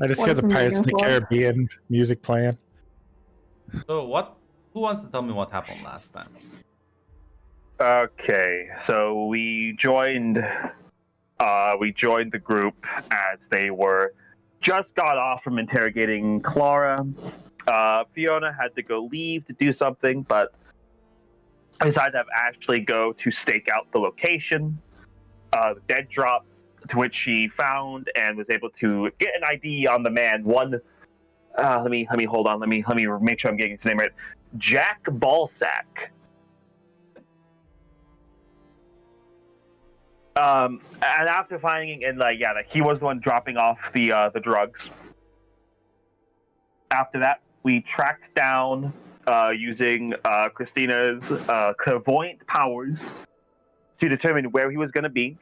I just What hear the is the Pirates of the meaning for? Caribbean music playing. So what? Who wants to tell me what happened last time? Okay, so we joined the group as they were just got off from interrogating Clara. Fiona had to go leave to do something, but decided to have Ashley go to stake out the location, the dead drop, to which she found and was able to get an ID on the man. Let me hold on. Let me make sure I'm getting his name right. Jack Balsack. And after finding and he was the one dropping off the drugs. After that, we tracked down using Christina's clairvoyant powers to determine where he was going to be.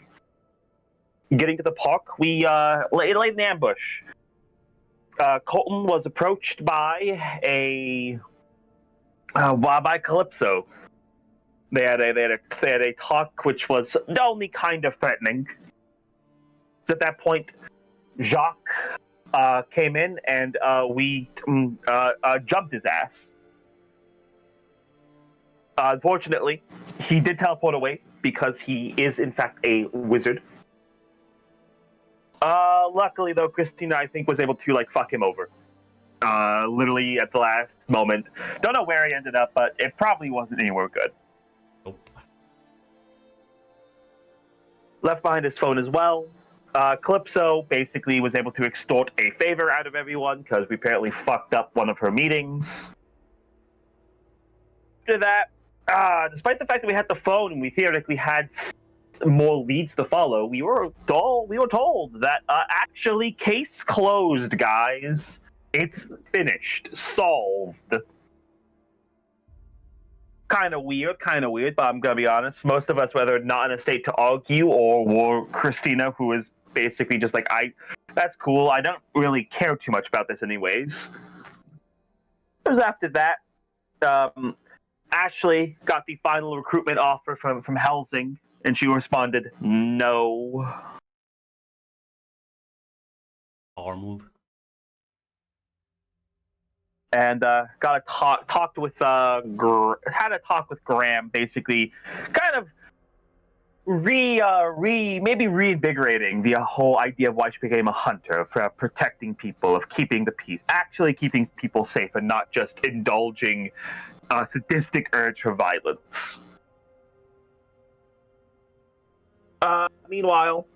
Getting to the park, we laid an ambush. Colton was approached by by Calypso. They had a talk which was only kind of threatening. So at that point, Jacques came in and we jumped his ass. Unfortunately, he did teleport away because he is in fact a wizard. Luckily though, Christina I think was able to fuck him over. Literally at the last moment. Don't know where he ended up, but it probably wasn't anywhere good. Nope. Left behind his phone as well. Calypso basically was able to extort a favor out of everyone because we apparently fucked up one of her meetings. After that, despite the fact that we had the phone and we theoretically had more leads to follow, we were told that actually case closed, guys. It's finished, solved. Kind of weird, but I'm gonna be honest. Most of us were either not in a state to argue or were Christina, who is basically just that's cool. I don't really care too much about this anyways. It was after that, Ashley got the final recruitment offer from Helsing, and she responded, no. Power move. And got a talked with had a talk with Graham, basically, kind of maybe reinvigorating the whole idea of why she became a hunter, for protecting people, of keeping the peace, actually keeping people safe, and not just indulging a sadistic urge for violence. Meanwhile,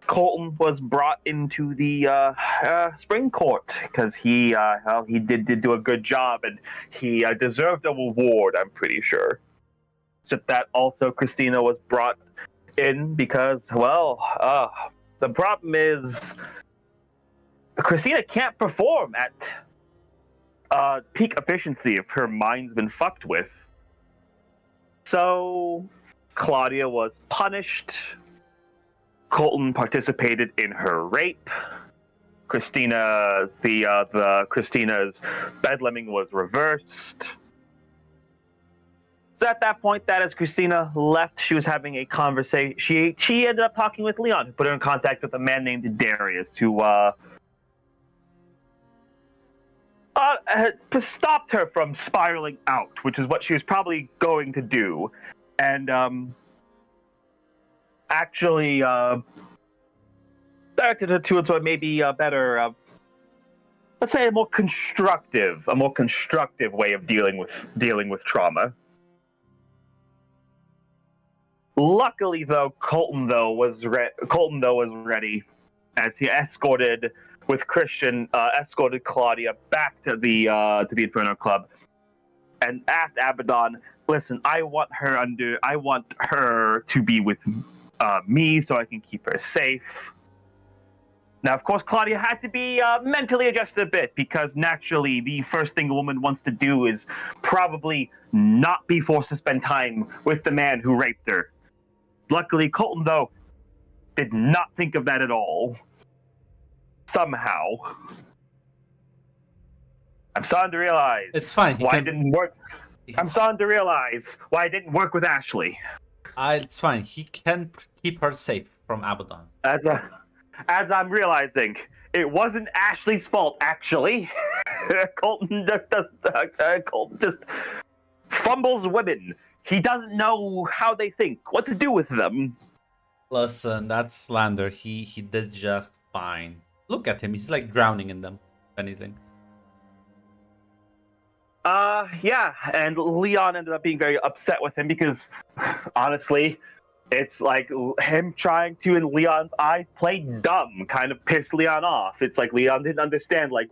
Colton was brought into the spring court because he did do a good job and he deserved a reward, I'm pretty sure. Except that also Christina was brought in because, the problem is Christina can't perform at peak efficiency if her mind's been fucked with. So Claudia was punished. Colton participated in her rape. Christina's bedlemming was reversed. So at that point, as Christina left, she was having a conversation. She ended up talking with Leon, who put her in contact with a man named Darius, who stopped her from spiraling out, which is what she was probably going to do, and actually directed her towards what may be a better, let's say, a more constructive way of dealing with trauma. Luckily, though, Colton was ready, as he escorted Claudia back to the Inferno Club, and asked Abaddon, "Listen, I want her to be with me, so I can keep her safe." Now, of course, Claudia had to be mentally adjusted a bit, because naturally, the first thing a woman wants to do is probably not be forced to spend time with the man who raped her. Luckily, Colton, though, did not think of that at all. Somehow. I'm starting to realize It's fine. why it didn't work. I'm starting to realize why it didn't work with Ashley. It's fine. He can keep her safe from Abaddon. As I'm realizing, It wasn't Ashley's fault, actually. Colton just fumbles women. He doesn't know how they think, what to do with them. Listen, that's slander. He did just fine. Look at him. He's like drowning in them. If anything. Yeah, and Leon ended up being very upset with him because, honestly, it's like him trying to, in Leon's eyes, play dumb kind of pissed Leon off. It's like Leon didn't understand, like,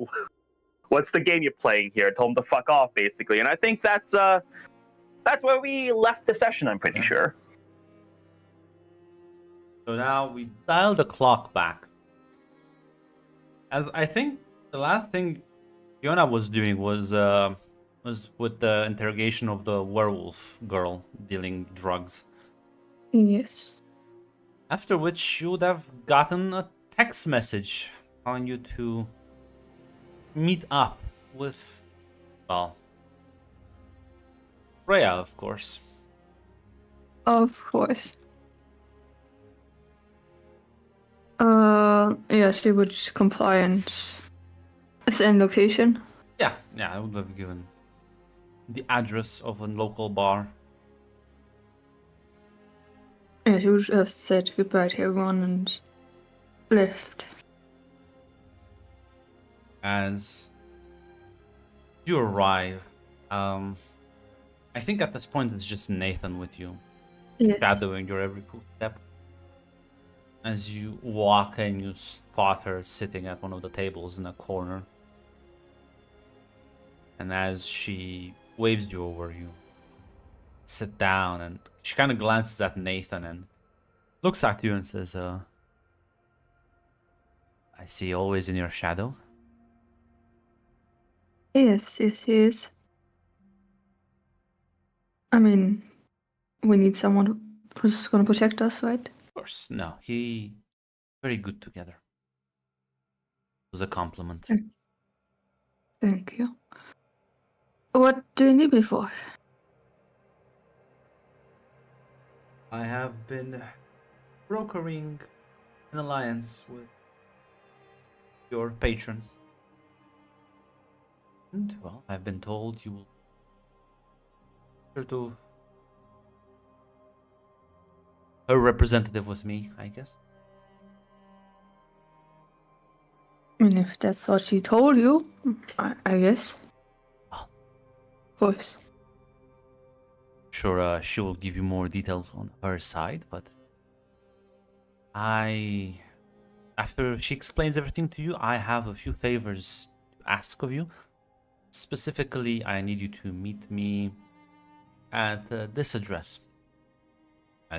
what's the game you're playing here? Told him to fuck off, basically. And I think that's where we left the session, I'm pretty sure. So now we dial the clock back. As I think the last thing Fiona was doing was with the interrogation of the werewolf girl dealing drugs. Yes. After which you would have gotten a text message telling you to meet up with, well, Freya, of course. Of course. Yeah, she would comply and send location. Yeah, I would have given the address of a local bar. Yeah, she would have said goodbye to everyone and left. As you arrive, I think at this point it's just Nathan with you, Yes. shadowing your every step. As you walk in, you spot her sitting at one of the tables in a corner. And as she waves you over, you sit down, and she kind of glances at Nathan and looks at you and says, I see always in your shadow. Yes, it is. I mean, we need someone who's gonna protect us, right? Of course, no, he very good together. It was a compliment. Thank you. What do you need me for? I have been brokering an alliance with your patron. And, well, I've been told you will sort of a representative with me, I guess. I mean, if that's what she told you, I guess. Oh. Of course. Sure, she will give you more details on her side, but after she explains everything to you, I have a few favors to ask of you. Specifically, I need you to meet me at this address.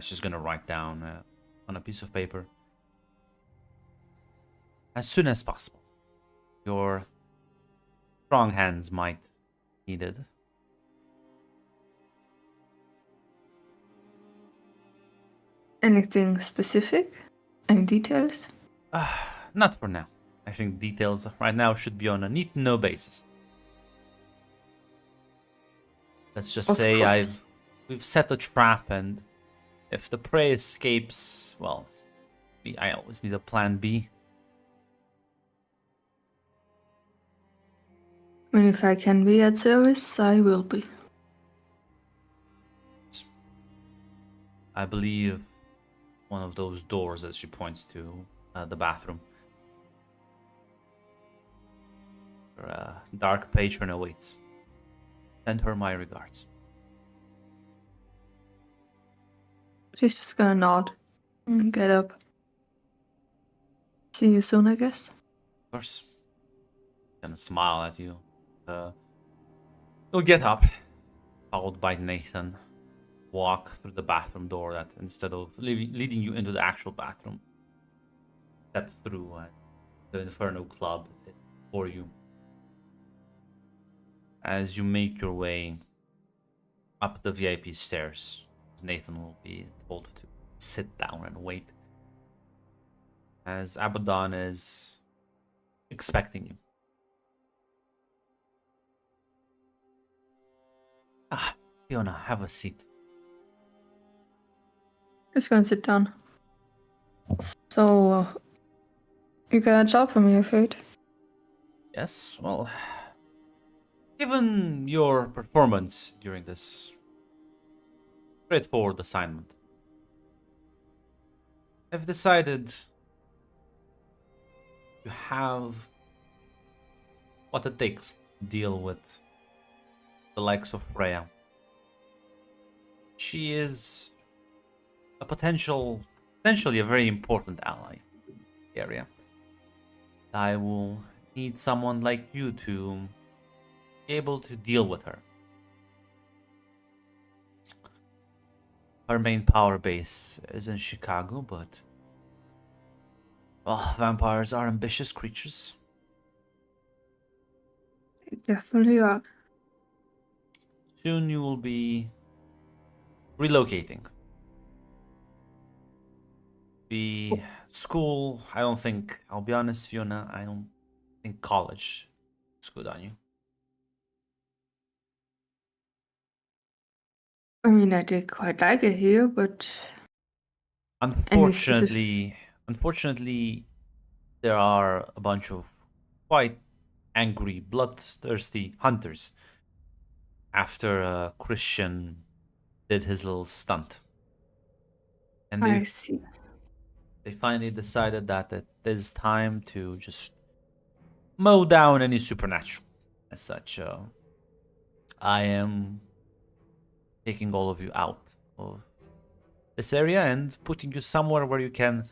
She's gonna write down on a piece of paper. As soon as possible. Your strong hands might be needed. Anything specific? Any details? Not for now. I think details right now should be on a need-to-know basis. Let's just Of say course. we've set a trap, and if the prey escapes, well, I always need a plan B. I mean, if I can be at service, I will be. I believe one of those doors that she points to, the bathroom. Her dark patron awaits. Send her my regards. She's just gonna nod and get up. See you soon, I guess. Of course. Gonna smile at you. You'll get up, followed by Nathan. Walk through the bathroom door that instead of leading you into the actual bathroom, step through the Inferno Club for you. As you make your way up the VIP stairs, Nathan will be told to sit down and wait, as Abaddon is expecting you. Fiona, have a seat. Just gonna sit down. So, You got a job for me, afraid. Yes, well, given your performance during this straightforward assignment, I've decided to have what it takes to deal with the likes of Freya. She is a potentially a very important ally in the area. I will need someone like you to be able to deal with her. Her main power base is in Chicago, but well, vampires are ambitious creatures. They definitely are. Soon you will be relocating. The school, I don't think, I'll be honest, Fiona, I don't think college is good on you. I mean, I did quite like it here, but Unfortunately, there are a bunch of quite angry, bloodthirsty hunters after Christian did his little stunt. And I see. they finally decided that it is time to just mow down any supernatural. As such, I am taking all of you out of this area and putting you somewhere where you can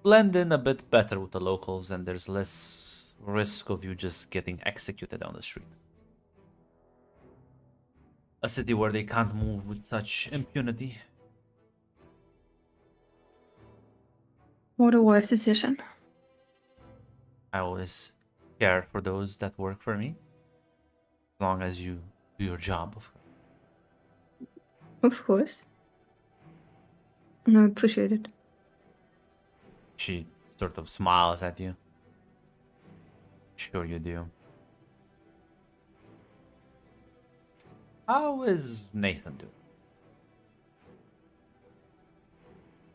blend in a bit better with the locals and there's less risk of you just getting executed on the street. A city where they can't move with such impunity. What a wise decision. I always care for those that work for me. As long as you do your job, of course. Of course. No, I appreciate it. She sort of smiles at you. Sure you do. How is Nathan doing?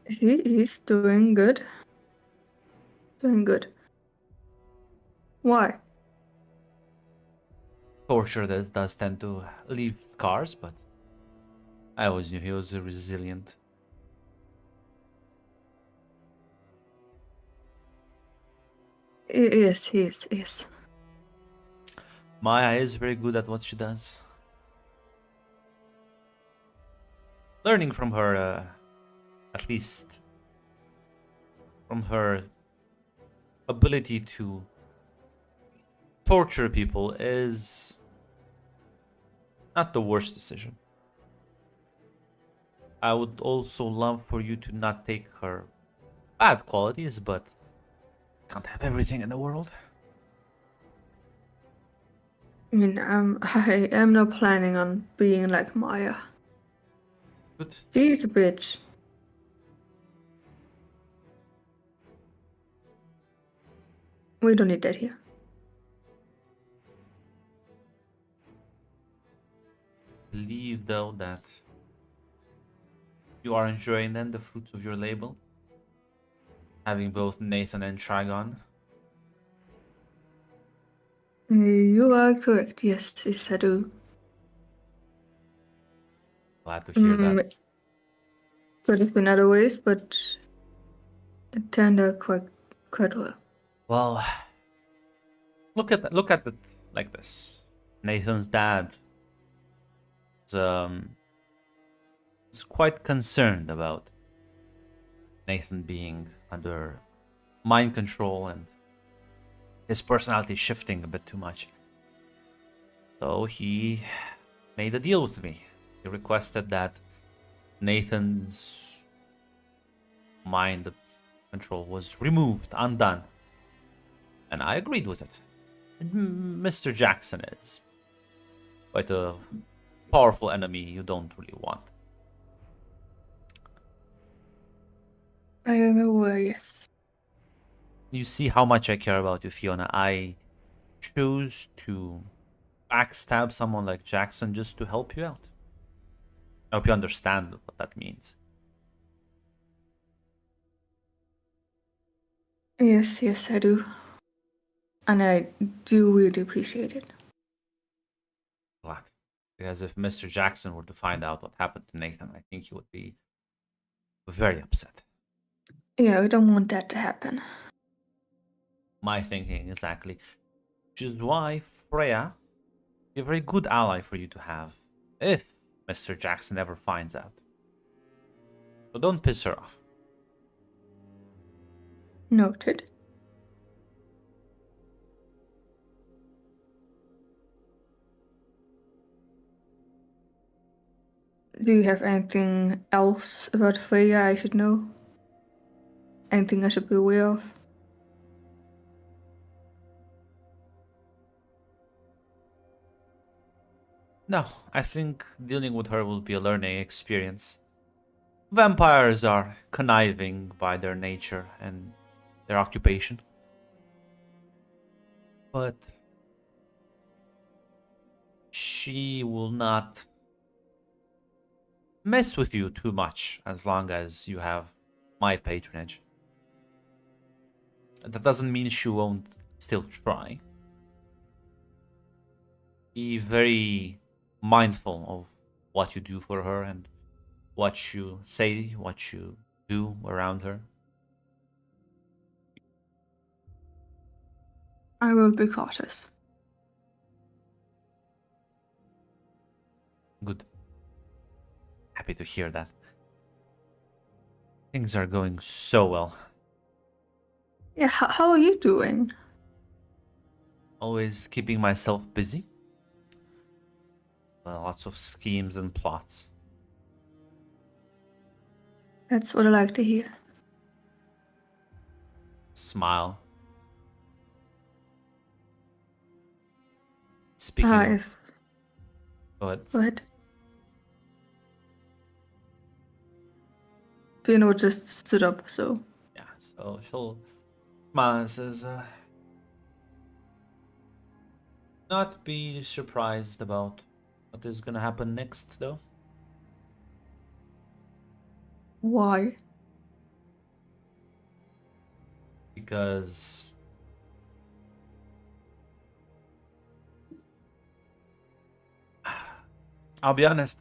He's doing good. Doing good. Why? Torture does tend to leave scars, but I always knew he was resilient. Yes, he is. Maya is very good at what she does. Learning from her, at least from her ability to torture people, is not the worst decision. I would also love for you to not take her bad qualities, but can't have everything in the world. I mean, I am not planning on being like Maya. Good. She's a bitch. We don't need that here. Believe though that you are enjoying then the fruits of your label, having both Nathan and Trigon. You are correct. Yes, I do. Glad to hear that. Could have been other ways, but it turned out quite well. Well, look at it like this. Nathan's dad is quite concerned about Nathan being under mind control and his personality shifting a bit too much. So he made a deal with me. He requested that Nathan's mind control was removed, undone. And I agreed with it. And Mr. Jackson is quite a powerful enemy you don't really want. I am aware, yes. You see how much I care about you, Fiona. I choose to backstab someone like Jackson just to help you out. I hope you understand what that means. Yes, yes, I do. And I do really appreciate it. Glad. Because if Mr. Jackson were to find out what happened to Nathan, I think he would be very upset. Yeah, we don't want that to happen. My thinking, exactly. Which is why Freya be a very good ally for you to have if Mr. Jackson ever finds out. So don't piss her off. Noted. Do you have anything else about Freya I should know? Anything I should be aware of? No, I think dealing with her will be a learning experience. Vampires are conniving by their nature and their occupation. But she will not mess with you too much as long as you have my patronage. That doesn't mean she won't still try. Be very mindful of what you do for her and what you say, what you do around her. I will be cautious. Good. Happy to hear that. Things are going so well. Yeah, how are you doing? Always keeping myself busy. Lots of schemes and plots. That's what I like to hear. Smile. Speaking of, If go ahead. go ahead. Fiona just stood up, so Yeah, so she'll smile and says, not be surprised about what is gonna happen next, though. why? Because I'll be honest,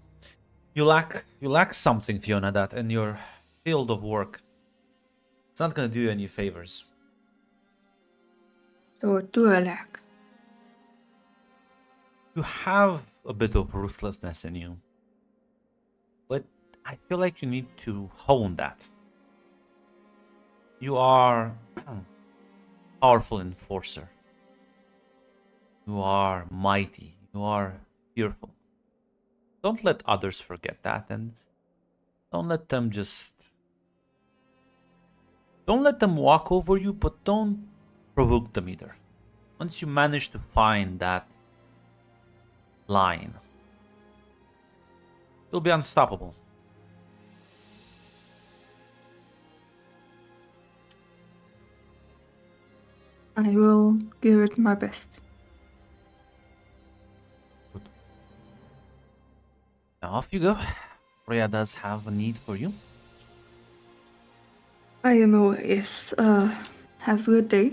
you lack something, Fiona, that in your field of work, it's not gonna do you any favors. So what do I lack? You have a bit of ruthlessness in you, but I feel like you need to hone that. You are a powerful enforcer. You are mighty. You are fearful. Don't let others forget that, and don't let them just... Don't let them walk over you, but don't provoke them either. Once you manage to find that line, you'll be unstoppable. I will give it my best. Good. Now off you go. Rhea does have a need for you. I am aware, yes. Have a good day.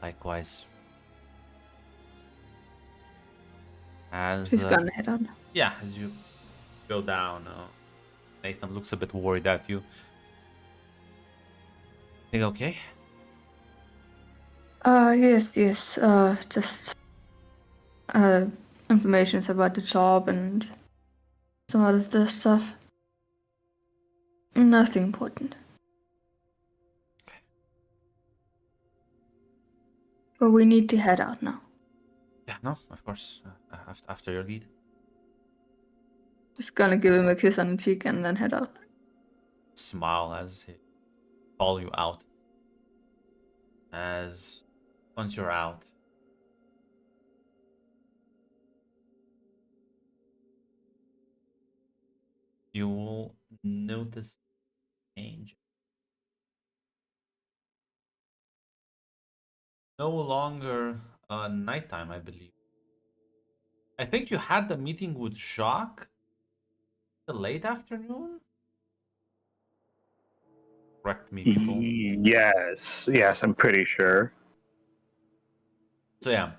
Likewise. As She's gonna head on. yeah, as you go down, Nathan looks a bit worried at you. Think okay? Yes, yes. Just informations about the job and some other stuff. Nothing important. But we need to head out now. Yeah, no, of course. After your lead. Just gonna give him a kiss on the cheek and then head out. Smile as he call you out. As once you're out, you will notice change. No longer nighttime, I believe. I think you had the meeting with Jacques the late afternoon? Correct me, people. Yes, I'm pretty sure. So yeah,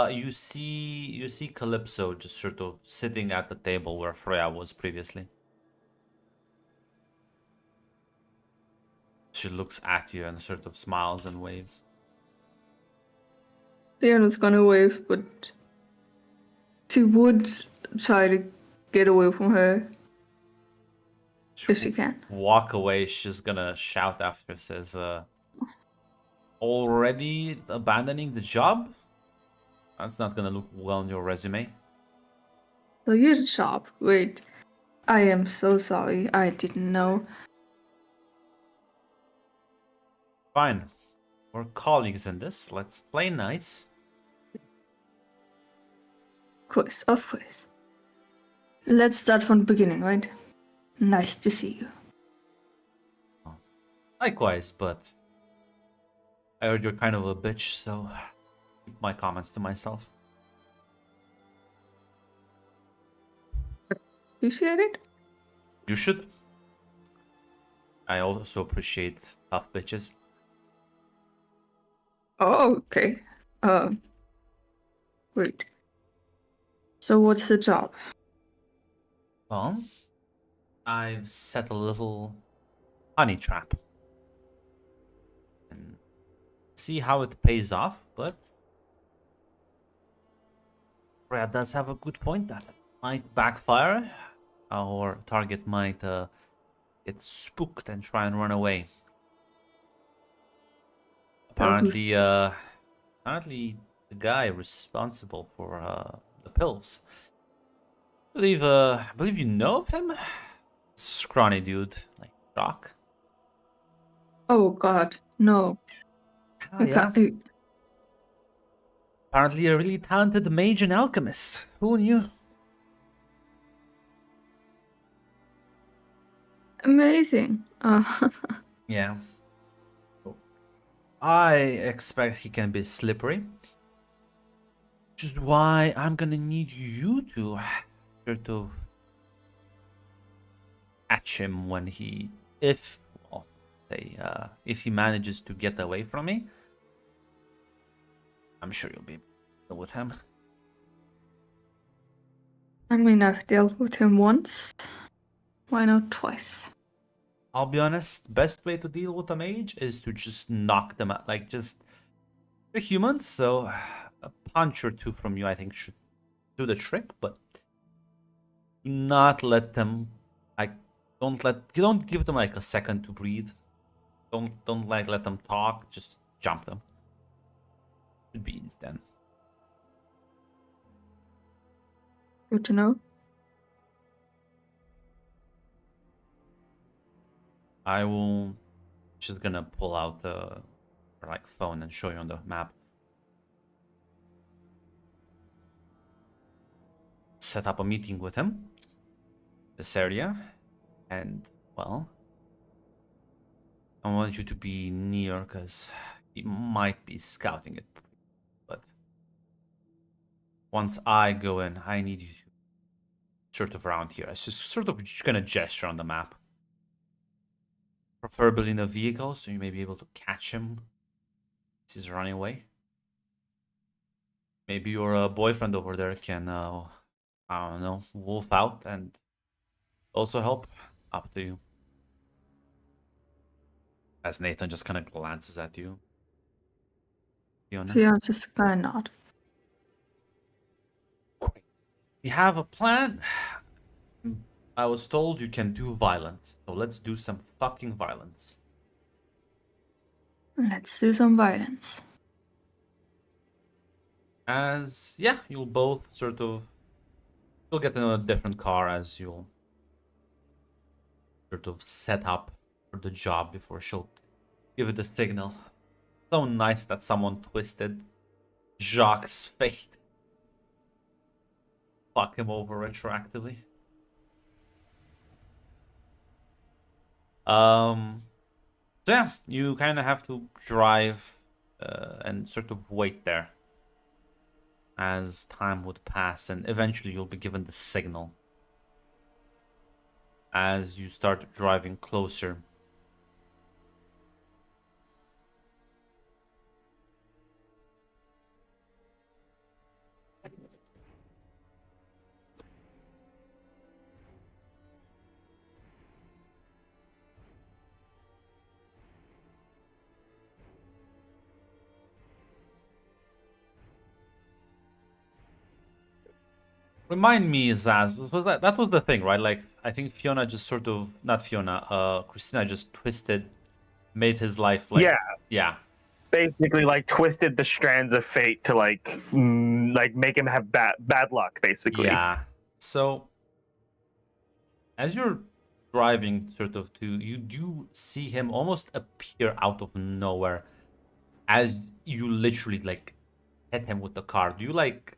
you see Calypso just sort of sitting at the table where Freya was previously. She looks at you and sort of smiles and waves. Fiona's gonna wave, but she would try to get away from her if she can. Walk away. She's gonna shout after. Says, "Already abandoning the job? That's not gonna look well on your resume." So you're the shop. Wait, I am so sorry. I didn't know. Fine. We're colleagues in this. Let's play nice. Of course. Let's start from the beginning, right? Nice to see you. Likewise, but I heard you're kind of a bitch, so keep my comments to myself. Appreciate it? You should. I also appreciate tough bitches. Oh, okay. Wait. So what's the job? Well, I've set a little honey trap. And see how it pays off, but Brad does have a good point that it might backfire. Our target might get spooked and try and run away. Apparently, apparently the guy responsible for the pills. I believe you know of him? Scrawny dude, like Doc. Oh god, no. Oh, yeah. Apparently a really talented mage and alchemist. Who knew? Amazing. Yeah. I expect he can be slippery. Which is why I'm gonna need you to sort of catch him when if he manages to get away from me. I'm sure you'll be able to deal with him. I mean, I've dealt with him once. Why not twice? I'll be honest, best way to deal with a mage is to just knock them out. Like, they're humans, so a punch or two from you, I think, should do the trick, but do not let them, like, don't give them, like, a second to breathe. Don't let them talk, just jump them. Should be easy then. Good to know. I will just gonna pull out her like phone and show you on the map. Set up a meeting with him. This area. And well, I want you to be near because he might be scouting it. But once I go in, I need you to sort of around here. It's just sort of gonna gesture on the map. Preferably in a vehicle, so you may be able to catch him as he's running away. Maybe your boyfriend over there can, I don't know, wolf out and also help. Up to you. As Nathan just kind of glances at you. Fiona. Yeah, just kind of nod. We have a plan. I was told you can do violence, so let's do some fucking violence. Let's do some violence. As, yeah, you'll both sort of... You'll get in a different car as you'll sort of set up for the job before she'll give it the signal. So nice that someone twisted Jacques' fate. Fuck him over retroactively. So yeah, you kind of have to drive and sort of wait there as time would pass, and eventually you'll be given the signal. As you start driving closer, Remind me, Zaz, that was the thing, right? Like, I think Fiona just sort of, not Fiona, Christina just twisted, made his life like, yeah, basically like twisted the strands of fate to like make him have bad luck, basically. yeah. So, as you're driving, sort of, you do see him almost appear out of nowhere, as you literally like hit him with the car. Do you like?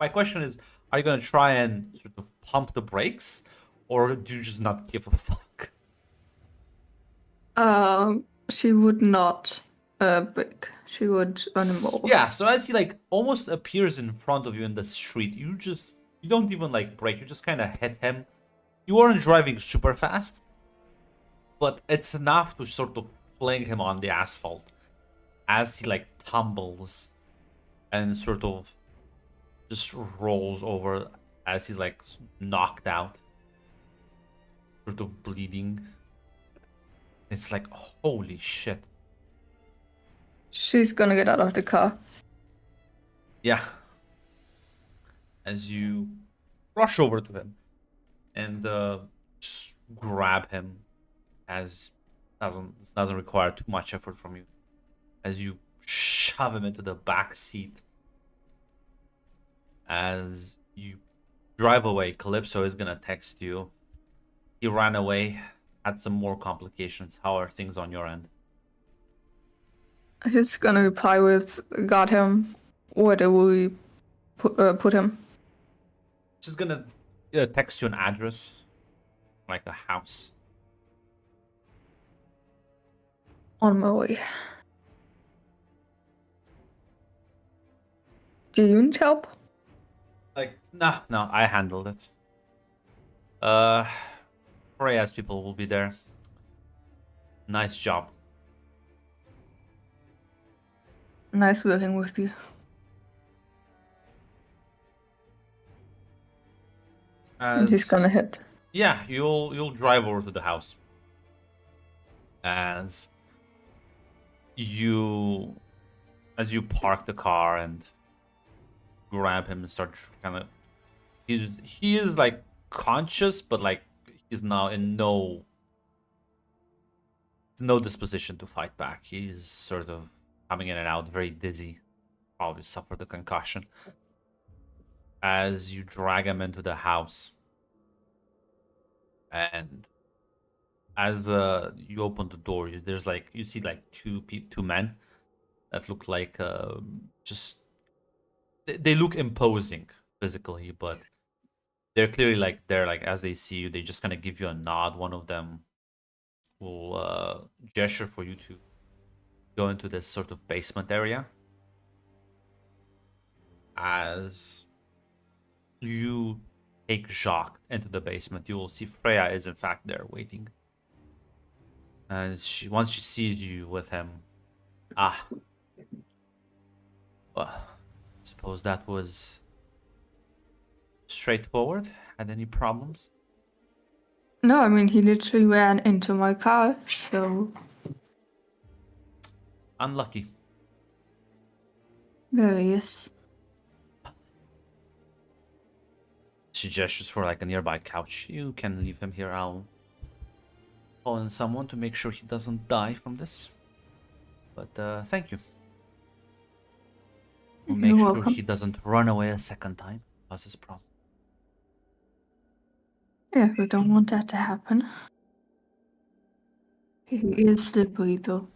My question is, are you gonna try and sort of pump the brakes, or do you just not give a fuck? She would not break. She would run him over. Yeah, so as he like almost appears in front of you in the street, you don't even like brake, you just kind of hit him. You aren't driving super fast, but it's enough to sort of fling him on the asphalt as he like tumbles and sort of just rolls over as he's like knocked out, sort of bleeding. It's like, holy shit. She's gonna get out of the car. Yeah. As you rush over to him and just grab him, as doesn't require too much effort from you, as you shove him into the back seat. As you drive away, Calypso is gonna text you. He ran away, had some more complications. How are things on your end? She's gonna reply with, got him. Where do we put him? She's gonna text you an address, like a house. On my way. Do you need help? Like, no, I handled it. Freya's people will be there. Nice job. Nice working with you. And he's gonna hit. Yeah, you'll drive over to the house. As you park the car and grab him and start kind of, he is like conscious, but like he's now in no disposition to fight back. He's sort of coming in and out, very dizzy, probably suffered a concussion. As you drag him into the house, and as you open the door, there's like, you see like two men that look like just they look imposing physically, but they're clearly like, they're like, as they see you, they just kind of give you a nod. One of them will gesture for you to go into this sort of basement area. As you take Jacques into the basement, you will see Freya is in fact there waiting. And once she sees you with him, well, I suppose that was straightforward. Had any problems? No, I mean, he literally ran into my car, so... Unlucky. Very, yes. She gestures for like a nearby couch. You can leave him here. I'll call in someone to make sure he doesn't die from this. But thank you. We'll make You're sure welcome. he doesn't run away a second time. Causes problem. Yeah, we don't want that to happen. He is slippery, though.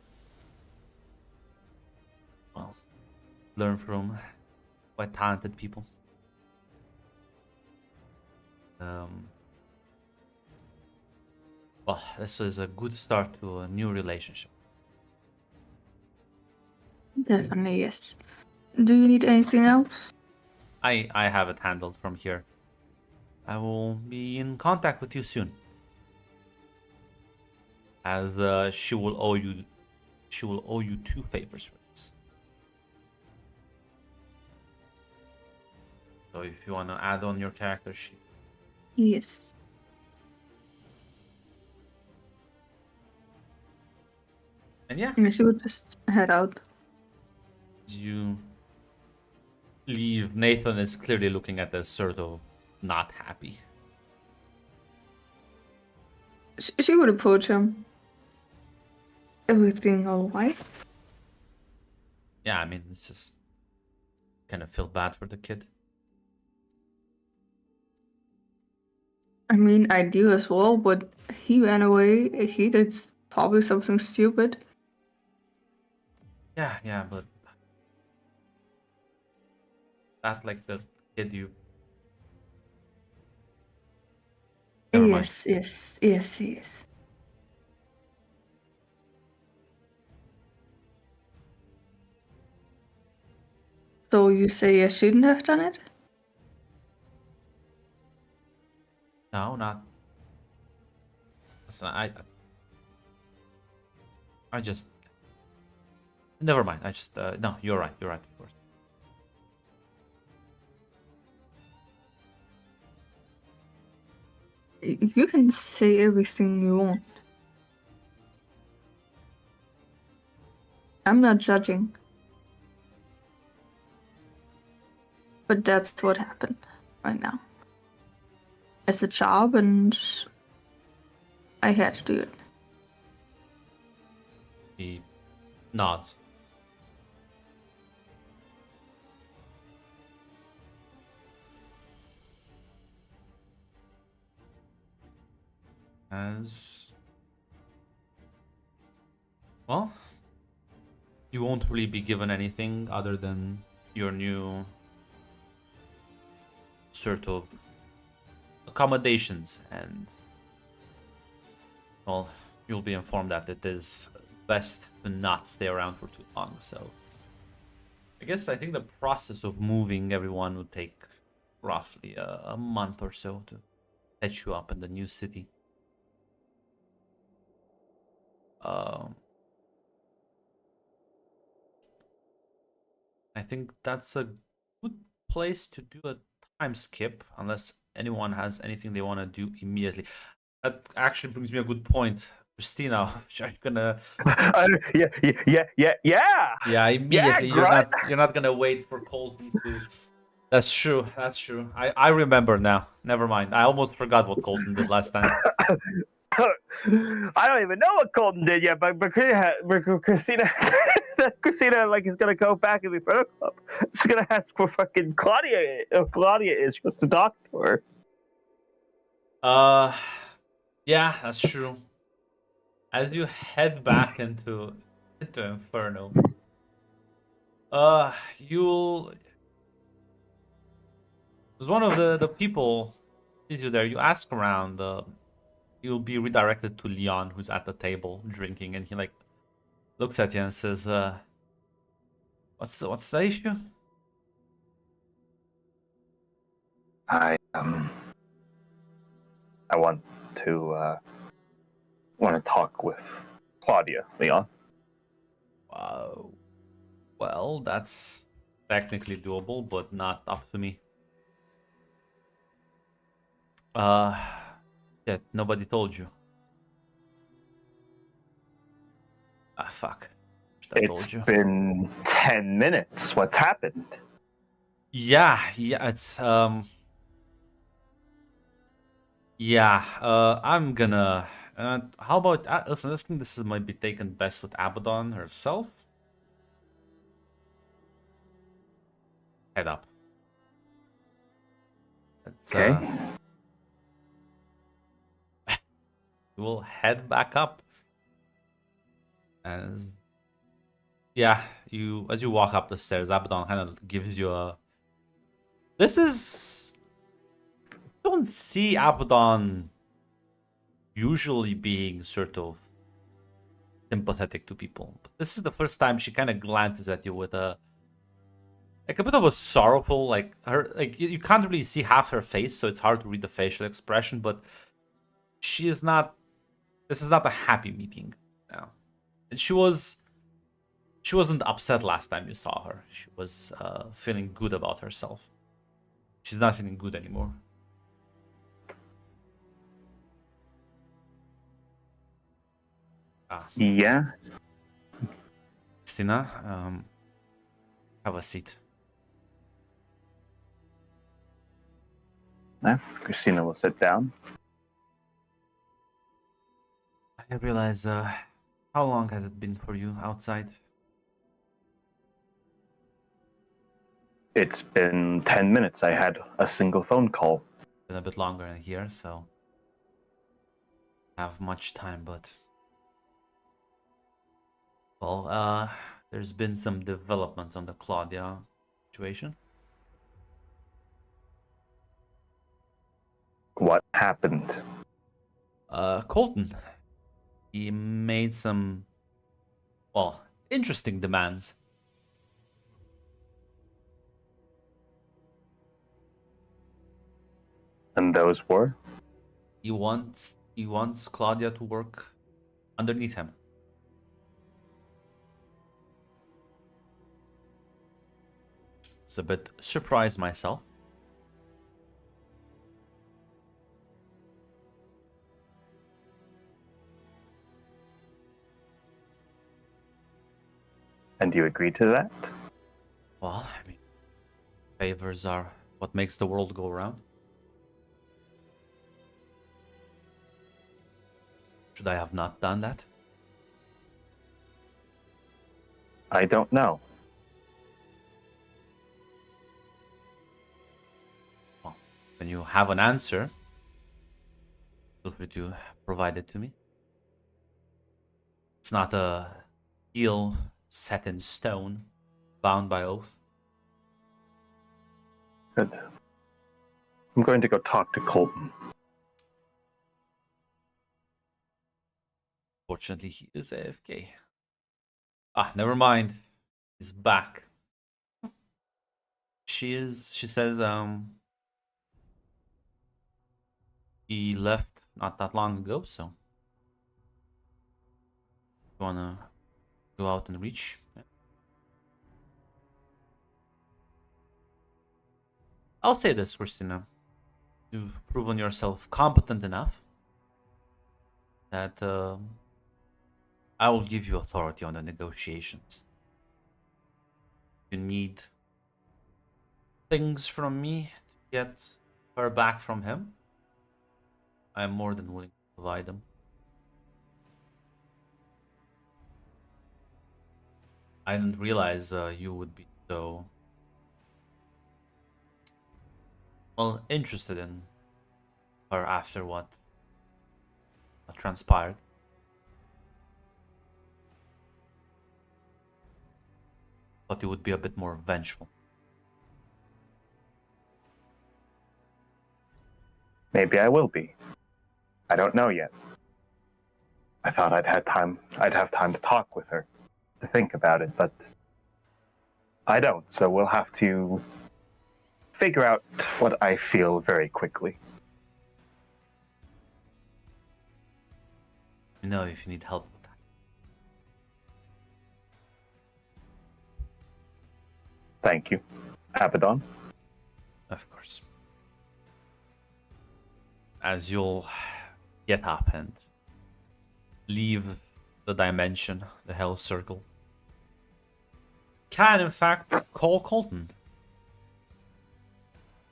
Well, learn from quite talented people. Well, this is a good start to a new relationship. Definitely, yes. Do you need anything else? I have it handled from here. I will be in contact with you soon. As she will owe you 2 favors for this. So if you want to add on your character sheet. Yes. And yeah, Yeah, she would just head out. as you leave, Nathan is clearly looking at this sort of not happy. She would approach him. Everything alright? Yeah, I mean, it's just kind of feel bad for the kid. I mean, I do as well, but he ran away. He did probably something stupid. Yeah, but that like the kid you. Never mind. Yes. So you say I shouldn't have done it? No, not. Listen, I just. Never mind. I just. No, you're right. You're right, of course. You can say everything you want. I'm not judging. But that's what happened right now. It's a job and I had to do it. He nods. As well, you won't really be given anything other than your new sort of accommodations, and well, you'll be informed that it is best to not stay around for too long. So I think the process of moving everyone would take roughly a month or so to set you up in the new city. I think that's a good place to do a time skip, unless anyone has anything they want to do immediately. That actually brings me a good point. Christina, are you gonna? Yeah. Yeah, immediately. Grunt. You're not gonna wait for Colton to. That's true. That's true. I remember now. Never mind. I almost forgot what Colton did last time. I don't even know what Colton did yet, but Christina, Christina, like, is gonna go back in the photo club. She's gonna ask for fucking Claudia. If Claudia is supposed to talk to her. Yeah, that's true. As you head back into Inferno, you'll. There's one of the people sees you there. You ask around. You'll be redirected to Leon, who's at the table drinking, and he like looks at you and says, what's the issue?" I want to talk with Claudia, Leon. Wow. Well, that's technically doable, but not up to me. Yeah, nobody told you. Ah, fuck. I told you. It's been 10 minutes. What's happened? Yeah, it's yeah, I'm gonna how about listen, I think this might be taken best with Abaddon herself. Head up. Let's Okay. we'll head back up. And yeah, as you walk up the stairs, Abaddon kind of gives you a. This is. Don't see Abaddon usually being sort of sympathetic to people, but this is the first time she kind of glances at you with a bit of a sorrowful, like her, like you can't really see half her face, so it's hard to read the facial expression. But she is not. This is not a happy meeting now, and she wasn't upset last time you saw her. She was feeling good about herself. She's not feeling good anymore. Yeah. Christina, have a seat. Christina will sit down. I realize, how long has it been for you outside? It's been 10 minutes. I had a single phone call. Been a bit longer in here, so have much time, but well, there's been some developments on the Claudia situation. What happened? Colton, he made some, well, interesting demands. And those were? He wants Claudia to work underneath him. Was a bit surprised myself. And you agreed to that? Well, I mean, favors are what makes the world go round. Should I have not done that? I don't know. Well, when you have an answer, feel free to provide it to me. It's not a deal set in stone, bound by oath. Good. I'm going to go talk to Colton. Fortunately, he is AFK. Ah, never mind. He's back. She says, he left not that long ago, so you wanna go out and reach? I'll say this, Christina. You've proven yourself competent enough that I will give you authority on the negotiations. You need things from me to get her back from him. I am more than willing to provide them. I didn't realize you would be so well interested in her after what transpired. Thought you would be a bit more vengeful. Maybe I will be. I don't know yet. I thought I'd have time to talk with her, to think about it, but I don't, so we'll have to figure out what I feel very quickly. You know if you need help with that. Thank you. Abaddon? Of course. As you'll get up and leave the dimension, the Hell Circle, can in fact call Colton.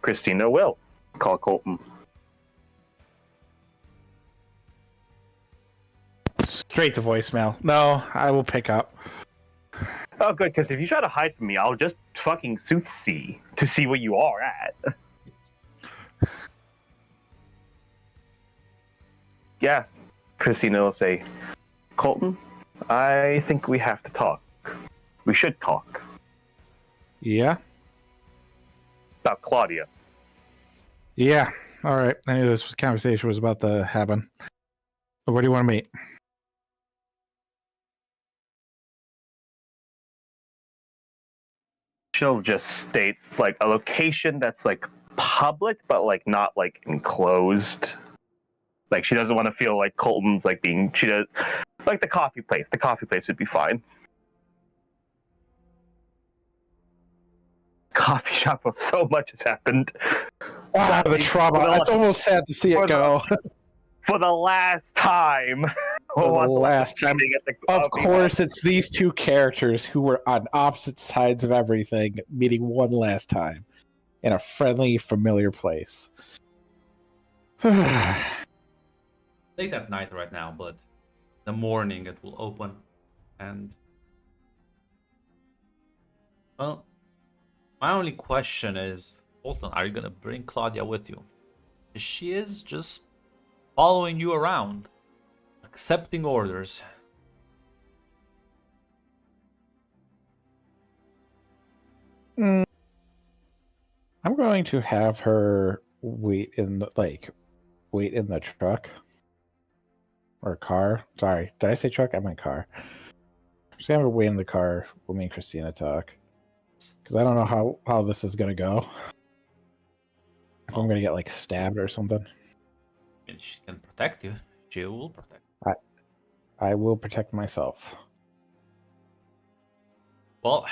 Christina will call Colton. Straight to voicemail. No, I will pick up. Oh, good, because if you try to hide from me, I'll just fucking soothsee to see where you are at. Yeah, Christina will say, Colton, I think we have to talk. We should talk. Yeah? About Claudia. Yeah. All right. I knew this conversation was about to happen. Where do you want to meet? She'll just state, like, a location that's, like, public, but, like, not, like, enclosed. Like, she doesn't want to feel like Colton's, like, she does, like, the coffee place. The coffee place would be fine. Coffee shop, well, so much has happened. Ah, the trauma. It's almost sad to see it go. For the last time. For the last time. Of coffee course, it's these two characters who were on opposite sides of everything meeting one last time in a friendly, familiar place. Late at night right now, but the morning it will open, and well, my only question is, Colton, are you gonna bring Claudia with you? She is just following you around, accepting orders. I'm going to have her wait in the truck or car. Sorry, did I say truck? I meant car. Just have her wait in the car when me and Christina talk, because I don't know how this is gonna go. If I'm gonna get like stabbed or something. I mean, she can protect you. She will protect. I will protect myself. Well,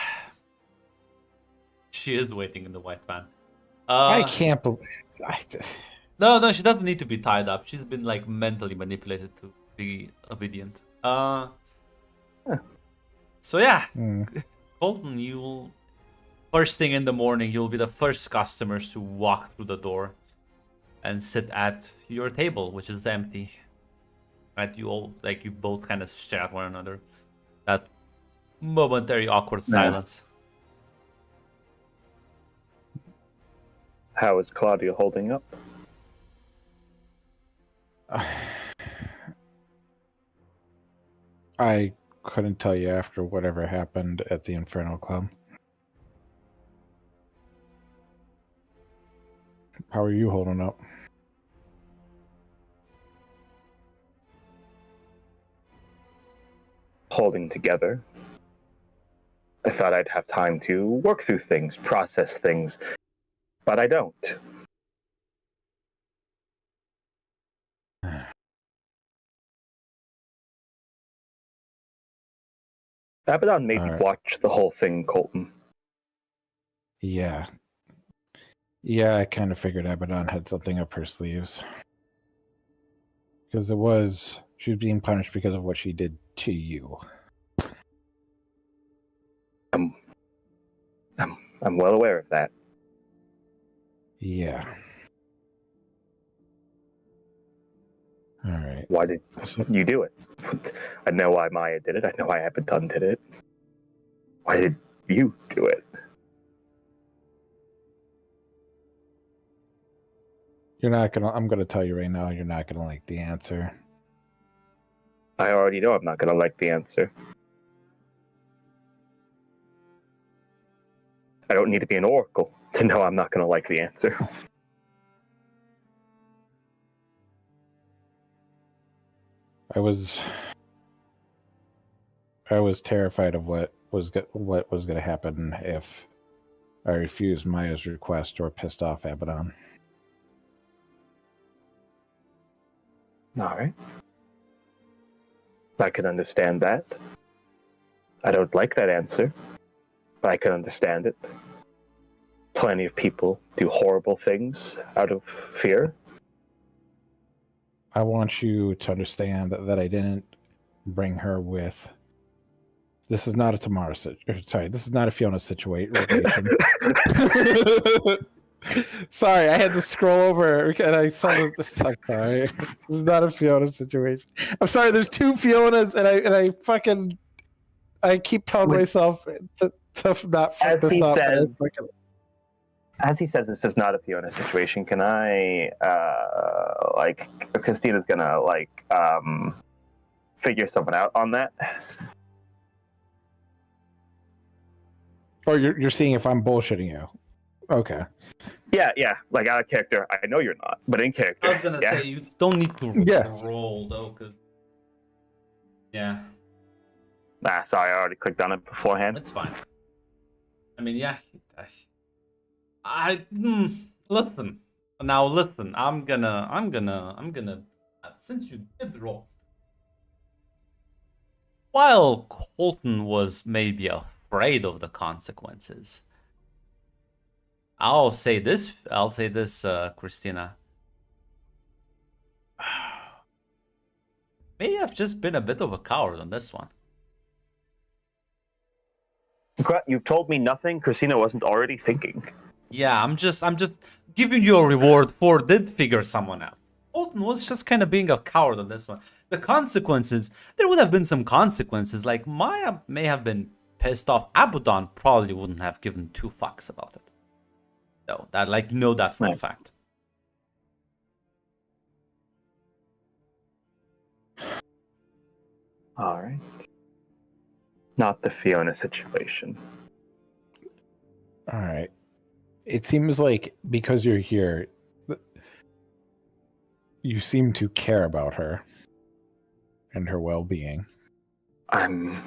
she is waiting in the white van. I can't believe. No, she doesn't need to be tied up. She's been like mentally manipulated to be obedient. So yeah, Colton, you'll first thing in the morning, you'll be the first customers to walk through the door and sit at your table, which is empty. Right? You both kind of stare at one another. That momentary awkward silence. How is Claudia holding up? I couldn't tell you after whatever happened at the Inferno Club. How are you holding up? Holding together. I thought I'd have time to work through things, process things, but I don't. Abaddon made me watch the whole thing, Colton. Yeah. Yeah, I kind of figured Abaddon had something up her sleeves. Because she was being punished because of what she did to you. I'm well aware of that. Yeah. All right. Why did you do it? I know why Maya did it. I know why Abaddon did it. Why did you do it? I'm gonna tell you right now, you're not gonna like the answer. I already know I'm not gonna like the answer. I don't need to be an oracle to know I'm not gonna like the answer. I was terrified of what was going to happen if I refused Maya's request or pissed off Abaddon. All right. I can understand that. I don't like that answer, but I can understand it. Plenty of people do horrible things out of fear. I want you to understand that I didn't bring her with. This is not a Tamara sorry, this is not a Fiona situation. Sorry, I had to scroll over and I saw this. Sorry, this is not a Fiona situation. I'm sorry. There's two Fionas, and I keep telling myself to not fuck this up. As he says, this is not a Fiona situation. Can I, Christina's gonna figure something out on that? Oh, you're seeing if I'm bullshitting you. Okay. Yeah, like out of character, I know you're not, but in character. I was gonna say you don't need to roll though, cause sorry, I already clicked on it beforehand. It's fine. I mean, listen. Now listen, I'm gonna. Since you did roll, while Colton was maybe afraid of the consequences, I'll say this, Christina. May have just been a bit of a coward on this one. You've told me nothing Christina wasn't already thinking. Yeah, I'm just giving you a reward for did figure someone out. Colton was just kind of being a coward on this one. The consequences, there would have been some consequences. Like, Maya may have been pissed off. Abaddon probably wouldn't have given two fucks about it. No, that, like, know that for a Right. fact. All right. Not the Fiona situation. All right. It seems like because you're here, you seem to care about her and her well-being. I'm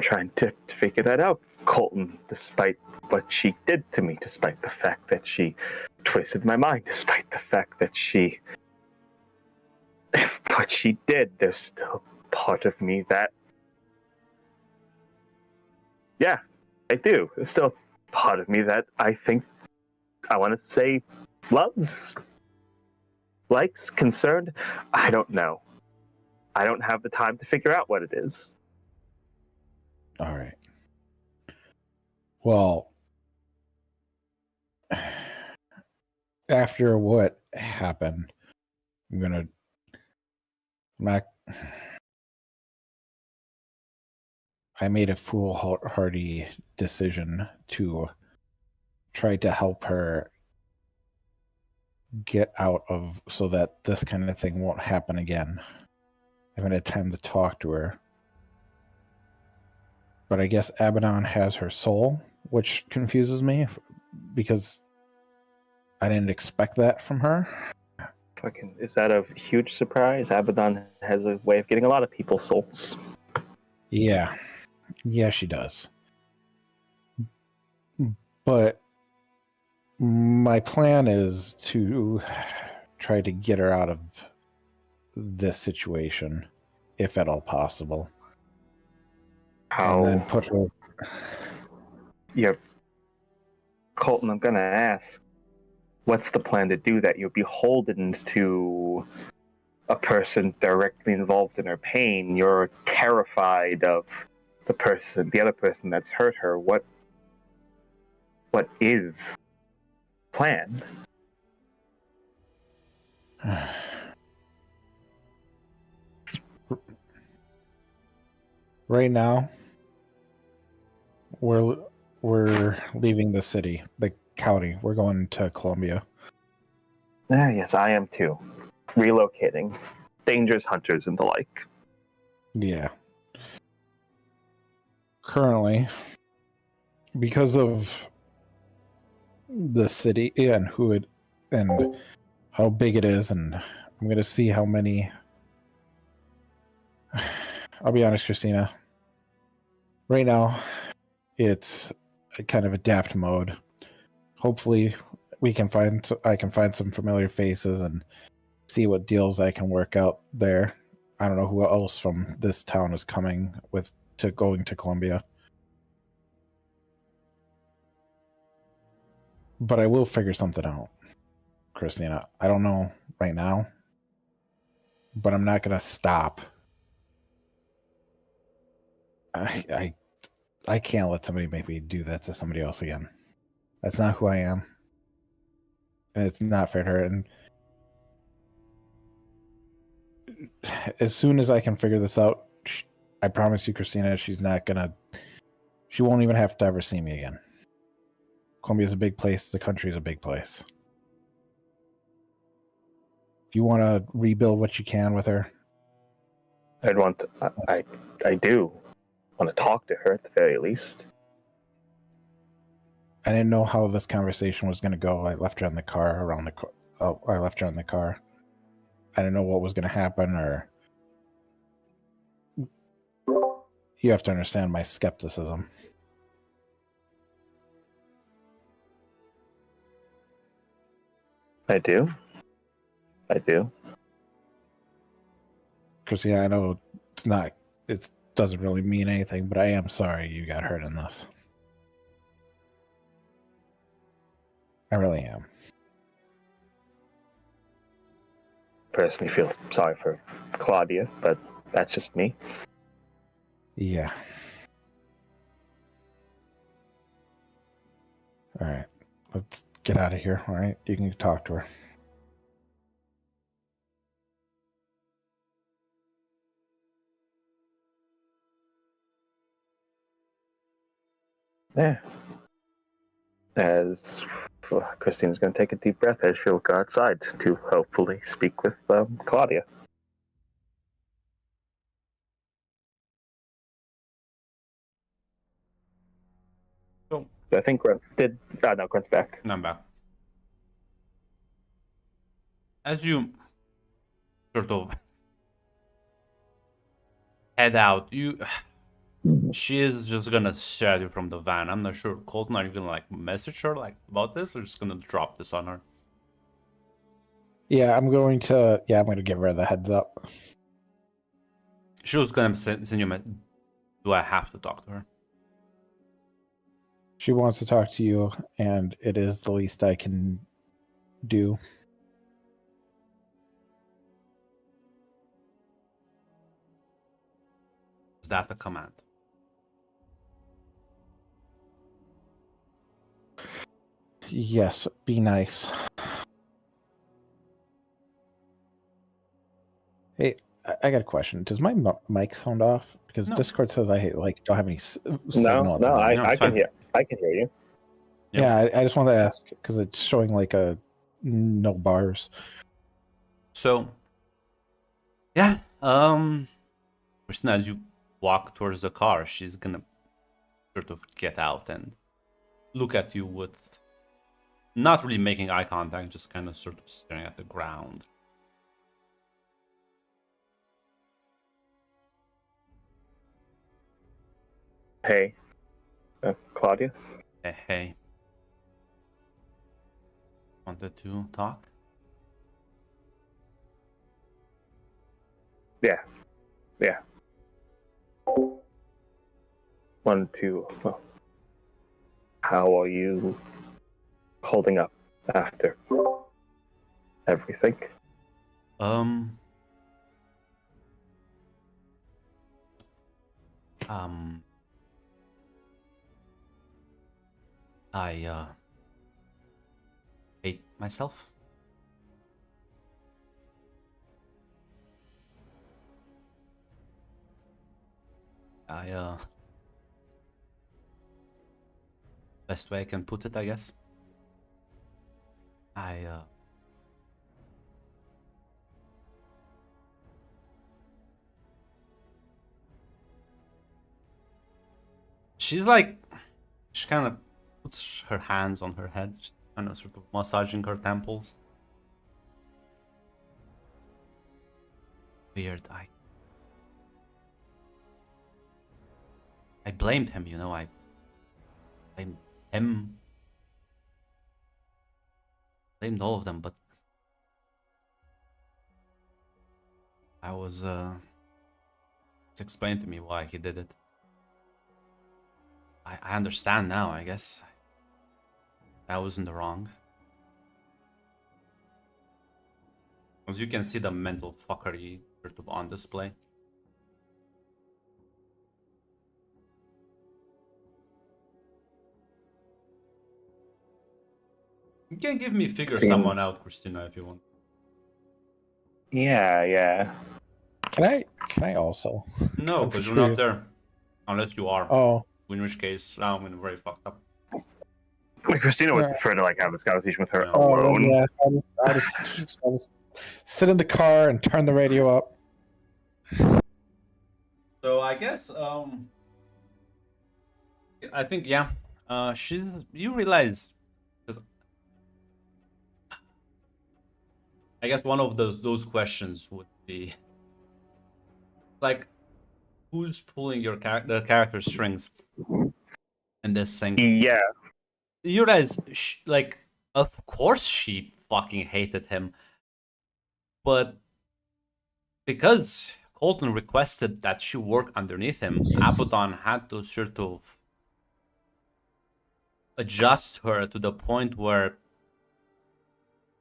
trying to figure that out, Colton, despite what she did to me, despite the fact that she twisted my mind, despite the fact that she what she did, there's still part of me that yeah, I do. There's still part of me that I think I want to say loves, likes, concerned. I don't know. I don't have the time to figure out what it is. All right. Well, after what happened, I'm not. I made a foolhardy decision to try to help her get out of so that this kind of thing won't happen again. I haven't had time to talk to her. But I guess Abaddon has her soul, which confuses me because I didn't expect that from her. Fucking, is that a huge surprise? Abaddon has a way of getting a lot of people's souls. Yeah. Yeah, she does. But my plan is to try to get her out of this situation, if at all possible. How? And then put her... Yeah. Colton, I'm gonna ask, what's the plan to do that? You're beholden to a person directly involved in her pain. You're terrified of the other person that's hurt her. What is planned? Right now, we're leaving the city, the county. We're going to Columbia. Yes, I am too. Relocating. Dangerous hunters and the like. Yeah. Currently, because of the city and and how big it is, and I'm gonna see how many. I'll be honest, Christina. Right now, it's a kind of adapt mode. Hopefully, I can find some familiar faces and see what deals I can work out there. I don't know who else from this town is coming going to Columbia. But I will figure something out, Christina. I don't know right now, but I'm not gonna stop. I can't let somebody make me do that to somebody else again. That's not who I am, and it's not fair to her. And as soon as I can figure this out, I promise you, Christina, she won't even have to ever see me again. Columbia's a big place. The country is a big place. If you want to rebuild what you can with her, I do want to talk to her at the very least. I didn't know how this conversation was going to go. I left her in the car I left her in the car. I didn't know what was going to happen, or you have to understand my skepticism. I do. Because yeah, I know it doesn't really mean anything, but I am sorry you got hurt in this. I really am. Personally feel sorry for Claudia, but that's just me. Yeah. All right. Let's get out of here. All right. You can talk to her. Yeah. As Christine's going to take a deep breath as she'll go outside to hopefully speak with Claudia. So I think Grunt did. No, Grunt's back. I'm back. As you sort of head out, she is just gonna stare at you from the van. I'm not sure. Colton, are you gonna like message her like about this, or just gonna drop this on her? Yeah, I'm going to give her the heads up. She was gonna send you a do I have to talk to her? She wants to talk to you, and it is the least I can do. Is that the command? Yes, be nice. Hey, I got a question. Does my mic sound off? Because No. Discord says I don't have any signal. No, at the moment. No, I it's can fine. hear. I can hear you. Yep. Yeah, I just wanted to ask because it's showing like a no bars. So, yeah, Christina, as you walk towards the car, she's gonna sort of get out and look at you with not really making eye contact, just kind of sort of staring at the ground. Hey, Claudia. Hey. Wanted to talk? Yeah. One, two. Well, how are you holding up after everything? Um, I hate myself. Best way I can put it, I guess. She's like, she kind of puts her hands on her head, kind of sort of massaging her temples. Weird. I blamed him, you know. I blamed him. Blamed all of them, but I was it's explained to me why he did it. I understand now, I guess. I was in the wrong. As you can see, the mental fuckery sort of on display. You can give me figure someone out, Christina, if you want. Yeah. Can I also? No, I'm because you're not curious. there. Unless you are. Oh, In which case, I'm very fucked up. Christina would Yeah. prefer to like have this conversation with her Yeah. oh, alone. then, yeah. I'll just sit in the car and turn the radio up. So I guess I think yeah. You realize, 'cause I guess one of those questions would be like, who's pulling your the character strings in this thing? Yeah. You realize, like, of course she fucking hated him, but because Colton requested that she work underneath him, Abaddon had to sort of adjust her to the point where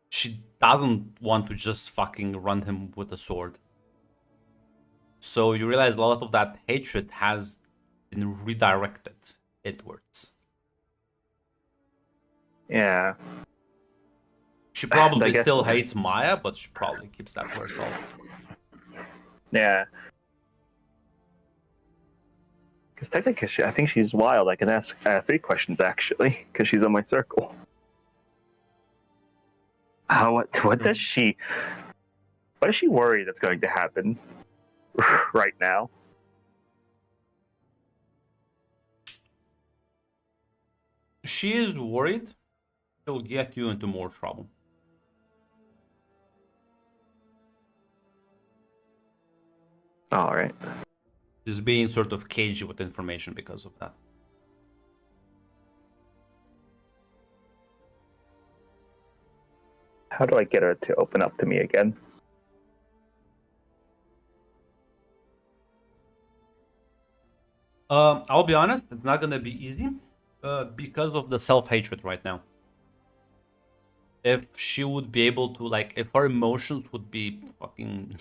she doesn't want to just fucking run him with a sword. So you realize a lot of that hatred has been redirected inwards. Yeah. She probably I guess- still hates Maya, but she probably keeps that to herself. Yeah. Because technically, I think she's wild. I can ask 3 questions actually, because she's on my circle. What does she? What is she worried that's going to happen right now? She is worried she'll get you into more trouble. All right. She's being sort of cagey with information because of that. How do I get her to open up to me again? I'll be honest, it's not gonna be easy because of the self-hatred right now. If she would be able to, like, if her emotions would be fucking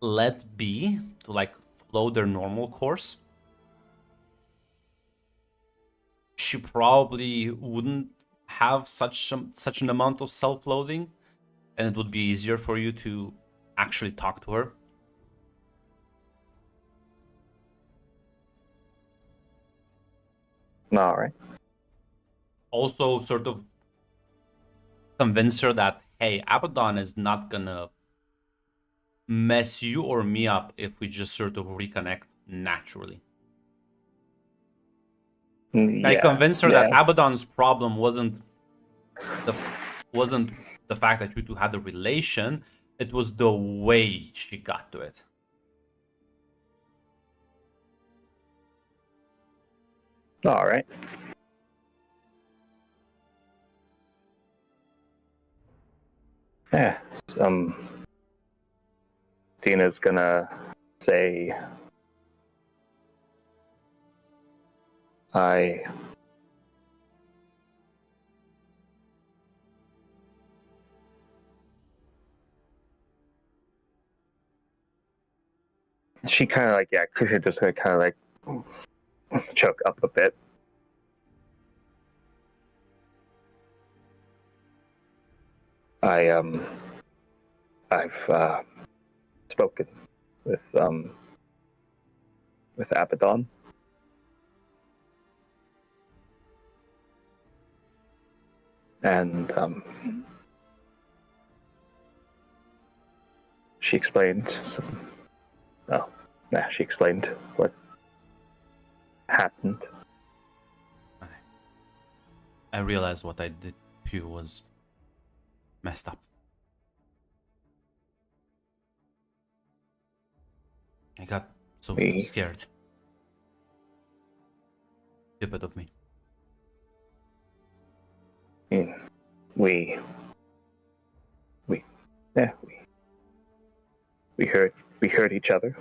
let be to, like, flow their normal course, she probably wouldn't have such an amount of self-loathing, and it would be easier for you to actually talk to her. All right. Also, sort of convince her that, hey, Abaddon is not gonna mess you or me up if we just sort of reconnect naturally. Yeah. I convinced her that yeah. Abaddon's problem wasn't the fact that you two had a relation, it was the way she got to it. All right. Yeah. Dina's gonna say, she kind of like, yeah, Krisha just gonna kind of like choke up a bit. I've spoken with Abaddon. And she explained she explained what happened. I realized what I did to you was messed up. I got so scared. Stupid of me. We hurt each other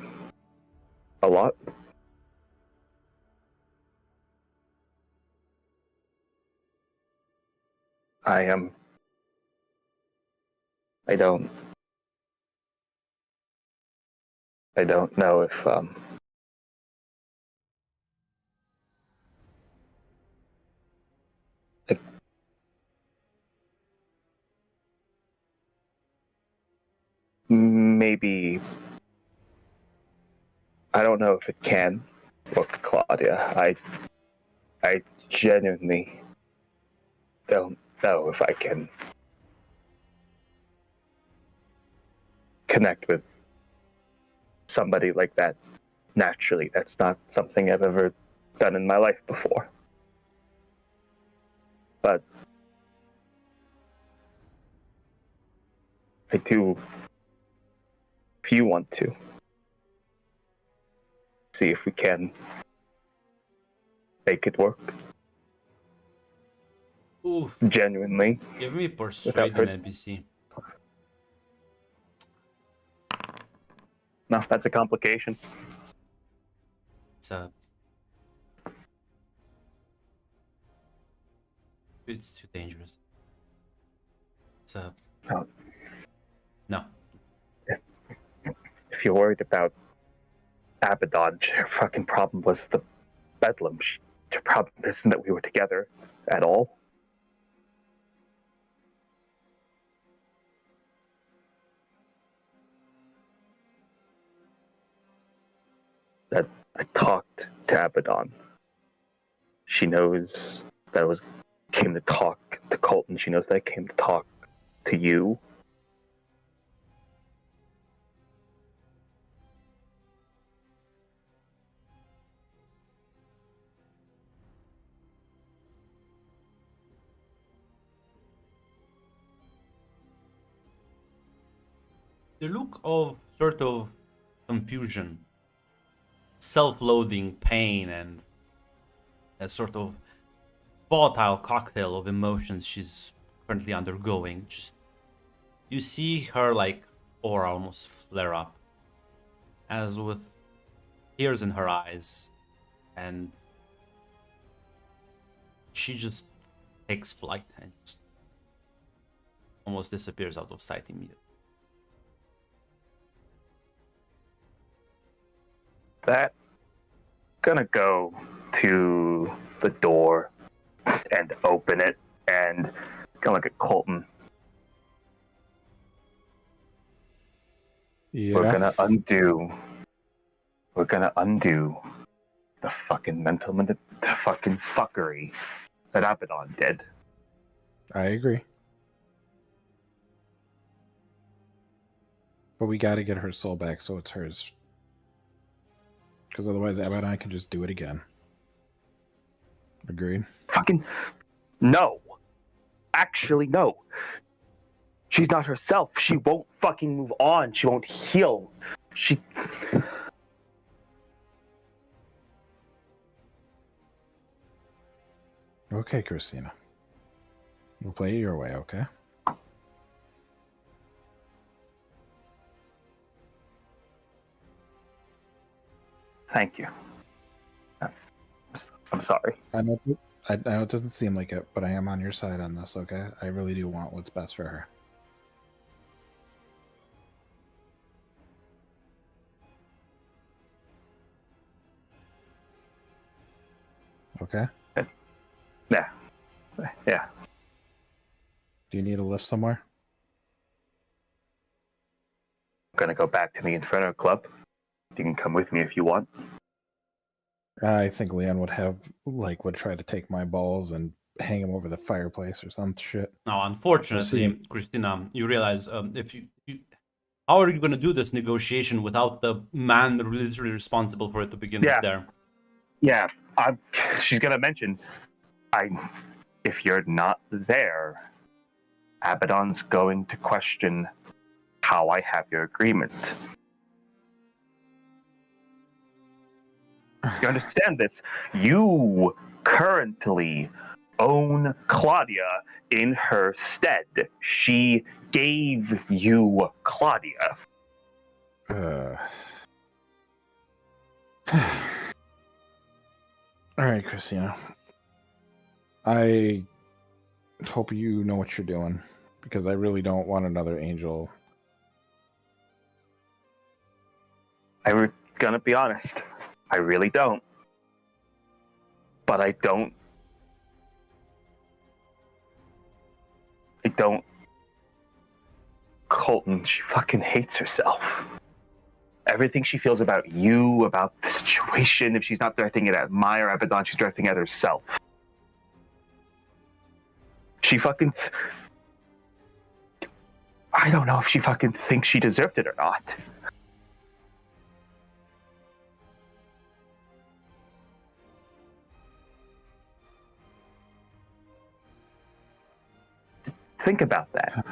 a lot. I don't know if maybe I don't know if it can work, Claudia. I genuinely don't know if I can connect with somebody like that naturally. That's not something I've ever done in my life before. But I do, if you want to, see if we can make it work. Oof. Genuinely. Give me persuade an NPC. No, that's a complication. It's too dangerous. Oh. No. If you're worried about Abaddon, your fucking problem was the Bedlam. Your problem isn't that we were together at all. That I talked to Abaddon. She knows that I came to talk to Colton. She knows that I came to talk to you. The look of sort of confusion, self-loathing, pain, and a sort of volatile cocktail of emotions she's currently undergoing. Just you see her like aura almost flare up, as with tears in her eyes, and she just takes flight and just almost disappears out of sight immediately. That gonna go to the door and open it and kind of look at Colton. Yeah. We're gonna undo the fucking the fucking fuckery that Abaddon did. I agree. But we got to get her soul back so it's hers. Because otherwise, Abaddon can just do it again. Agreed? Fucking no. Actually, no. She's not herself. She won't fucking move on. She won't heal. She. Okay, Christina. We'll play it your way, okay? Thank you. I'm sorry. I know it doesn't seem like it, but I am on your side on this, okay? I really do want what's best for her. Okay? Yeah. Yeah. Do you need a lift somewhere? I'm gonna go back to the Inferno Club. You can come with me if you want. I think Leon would try to take my balls and hang him over the fireplace or some shit. Now, unfortunately, Christina, you realize if you how are you going to do this negotiation without the man literally responsible for it to begin with there? Yeah, she's gonna mention, if you're not there, Abaddon's going to question how I have your agreement. You understand this? You currently own Claudia in her stead. She gave you Claudia. All right, Christina. I hope you know what you're doing, because I really don't want another angel. I'm gonna be honest. I really don't. But I don't. Colton, she fucking hates herself. Everything she feels about you, about the situation, if she's not directing it at Maya or Abaddon, she's directing it at herself. She fucking... I don't know if she fucking thinks she deserved it or not. Think about that.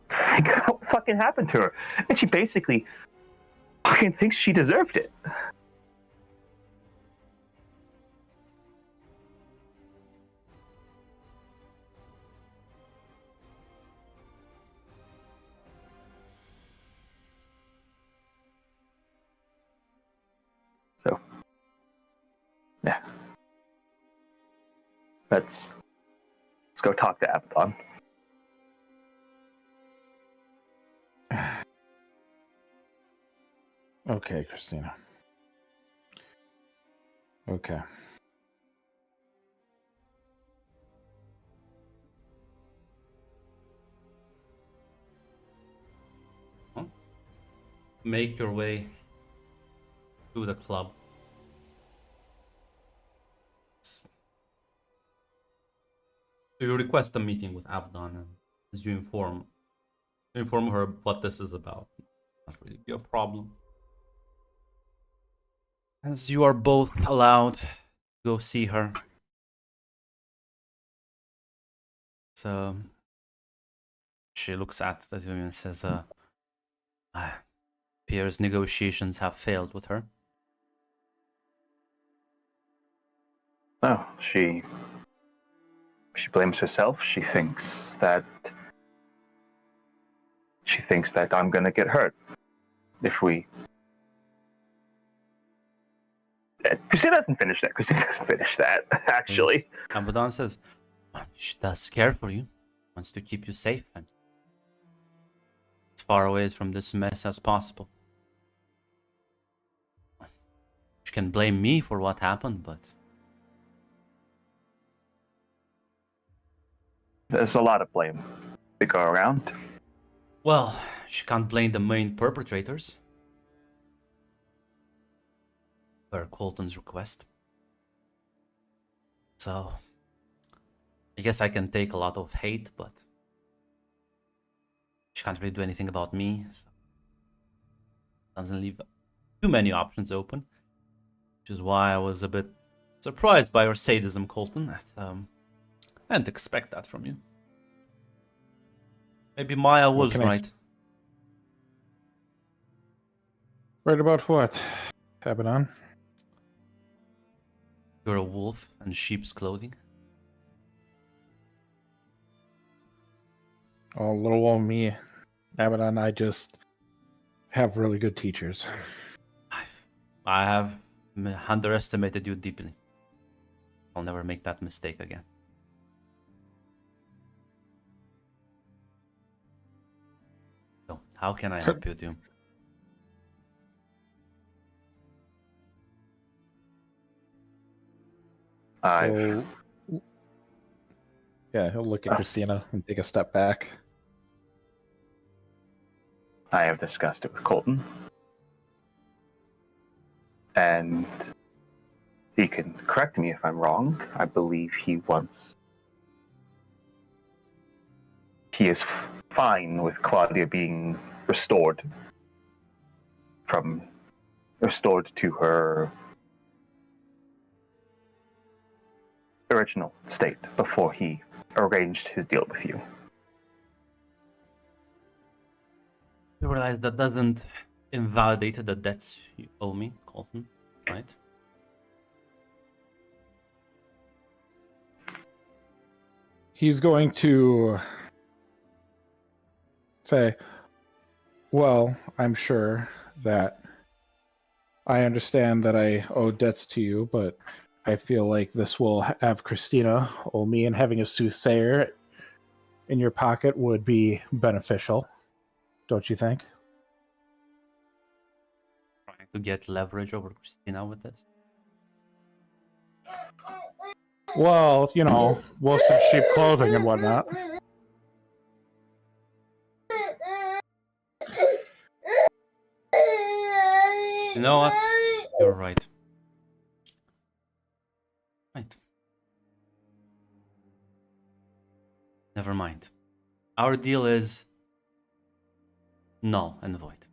Think what fucking happened to her. And she basically fucking thinks she deserved it. So, yeah. Let's go talk to Abaddon. Okay, Christina. Okay. Make your way to the club. You request a meeting with Abaddon, and as you inform her what this is about. Not really be a problem. As you are both allowed to go see her. So she looks at you and says, Pierre's negotiations have failed with her. No, she blames herself. She thinks that I'm gonna get hurt if we. Christina doesn't finish that. Actually, Abaddon says, she does care for you, wants to keep you safe and as far away from this mess as possible. She can blame me for what happened, but there's a lot of blame to go around. well, she can't blame the main perpetrators. Per Colton's request. So, I guess I can take a lot of hate, but she can't really do anything about me. So doesn't leave too many options open, which is why I was a bit surprised by your sadism, Colton. I didn't expect that from you. Maybe Maya was right. Right about what, Abaddon? You're a wolf in sheep's clothing. Oh, little old me, Abaddon, I just have really good teachers. I have underestimated you deeply. I'll never make that mistake again. So, how can I help you, Doom? Yeah, he'll look at Christina and take a step back. I have discussed it with Colton. And he can correct me if I'm wrong. I believe he is fine with Claudia being restored to her original state before he arranged his deal with you. You realize that doesn't invalidate the debts you owe me, Colton, right? He's going to say, well, I'm sure that I understand that I owe debts to you, but I feel like this will have Christina owe me, and having a soothsayer in your pocket would be beneficial. Don't you think? Trying to get leverage over Christina with this. Well, wolves in sheep clothing and whatnot. You know what? You're right. Right. Never mind. Our deal is null and void.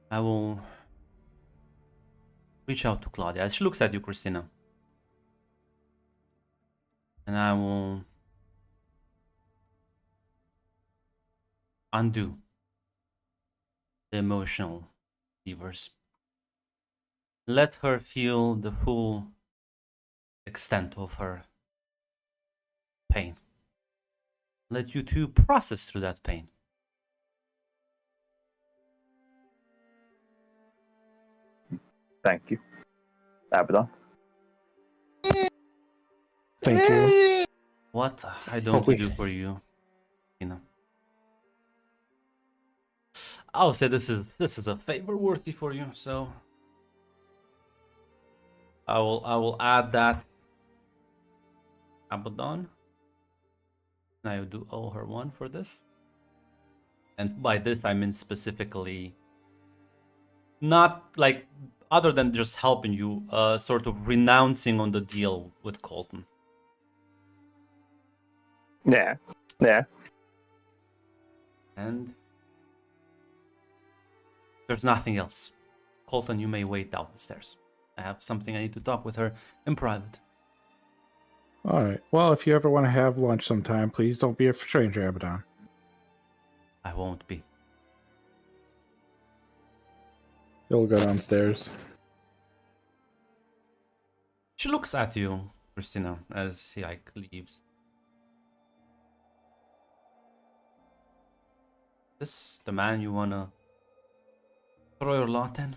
I will reach out to Claudia. She looks at you, Christina. And I will undo the emotional levers. Let her feel the full extent of her pain. Let you two process through that pain. Thank you, Abaddon. Thank you. What I don't do for you, I'll say this is a favor worthy for you, so I will add that Abaddon. And I do owe her one for this. And by this I mean specifically not like other than just helping you, sort of renouncing on the deal with Colton. Yeah. Yeah. And there's nothing else. Colton, you may wait downstairs. I have something I need to talk with her in private. All right. Well, if you ever want to have lunch sometime, please don't be a stranger, Abaddon. I won't be. You'll go downstairs. She looks at you, Christina, as he like leaves. This the man you wanna throw your lot in?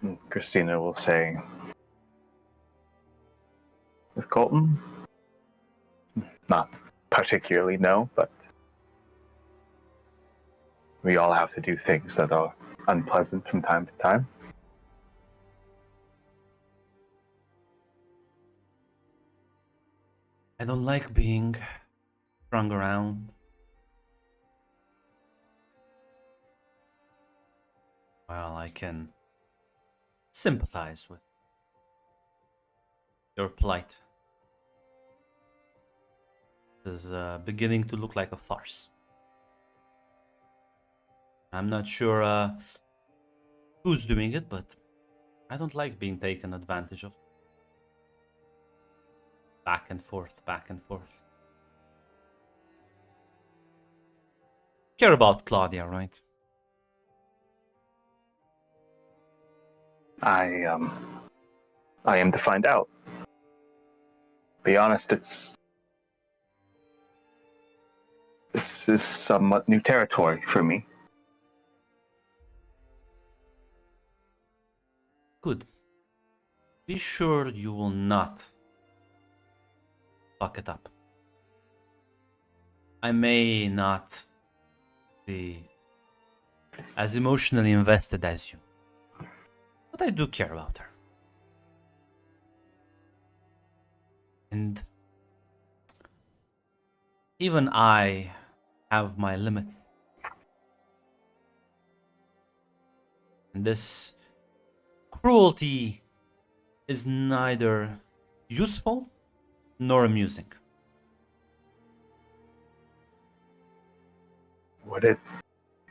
And Christina will say, "With Colton? Not particularly, no, but we all have to do things that are unpleasant from time to time." I don't like being strung around. Well, I can sympathize with your plight. This is beginning to look like a farce. I'm not sure who's doing it, but I don't like being taken advantage of. Back and forth, back and forth. Care about Claudia, right? I am to find out. Be honest, this is somewhat new territory for me. Good. Be sure you will not fuck it up. I may not be as emotionally invested as you, but I do care about her. And even I have my limits. And this cruelty is neither useful nor amusing. Would it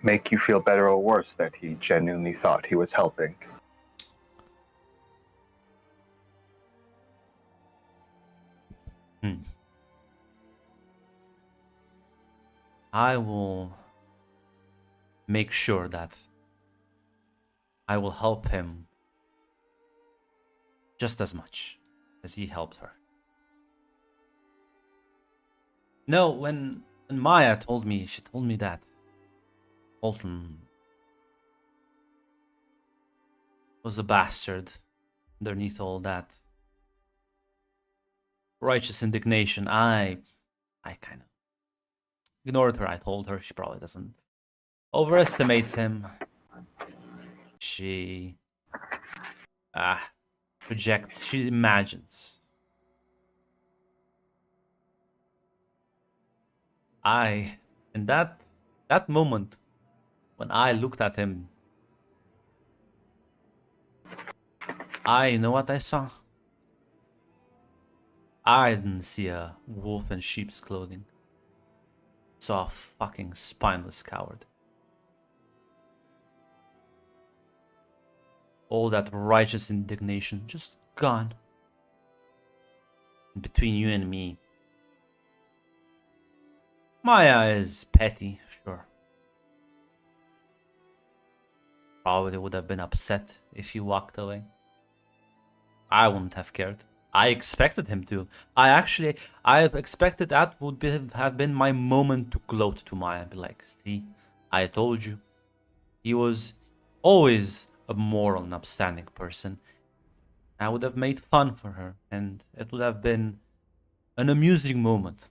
make you feel better or worse that he genuinely thought he was helping? I will make sure that I will help him just as much as he helped her. No, when Maya told me, she told me that Colton was a bastard underneath all that righteous indignation. I kind of ignored her. I told her she probably doesn't overestimates him. She projects, she imagines. In that moment, when I looked at him, you know what I saw? I didn't see a wolf in sheep's clothing. I saw a fucking spineless coward. All that righteous indignation just gone. And between you and me, Maya is petty, sure. Probably would have been upset if you walked away. I wouldn't have cared. I expected him to. I expected that would have been my moment to gloat to Maya. Be like, see, I told you. He was always a moral and upstanding person. I would have made fun for her, and it would have been an amusing moment.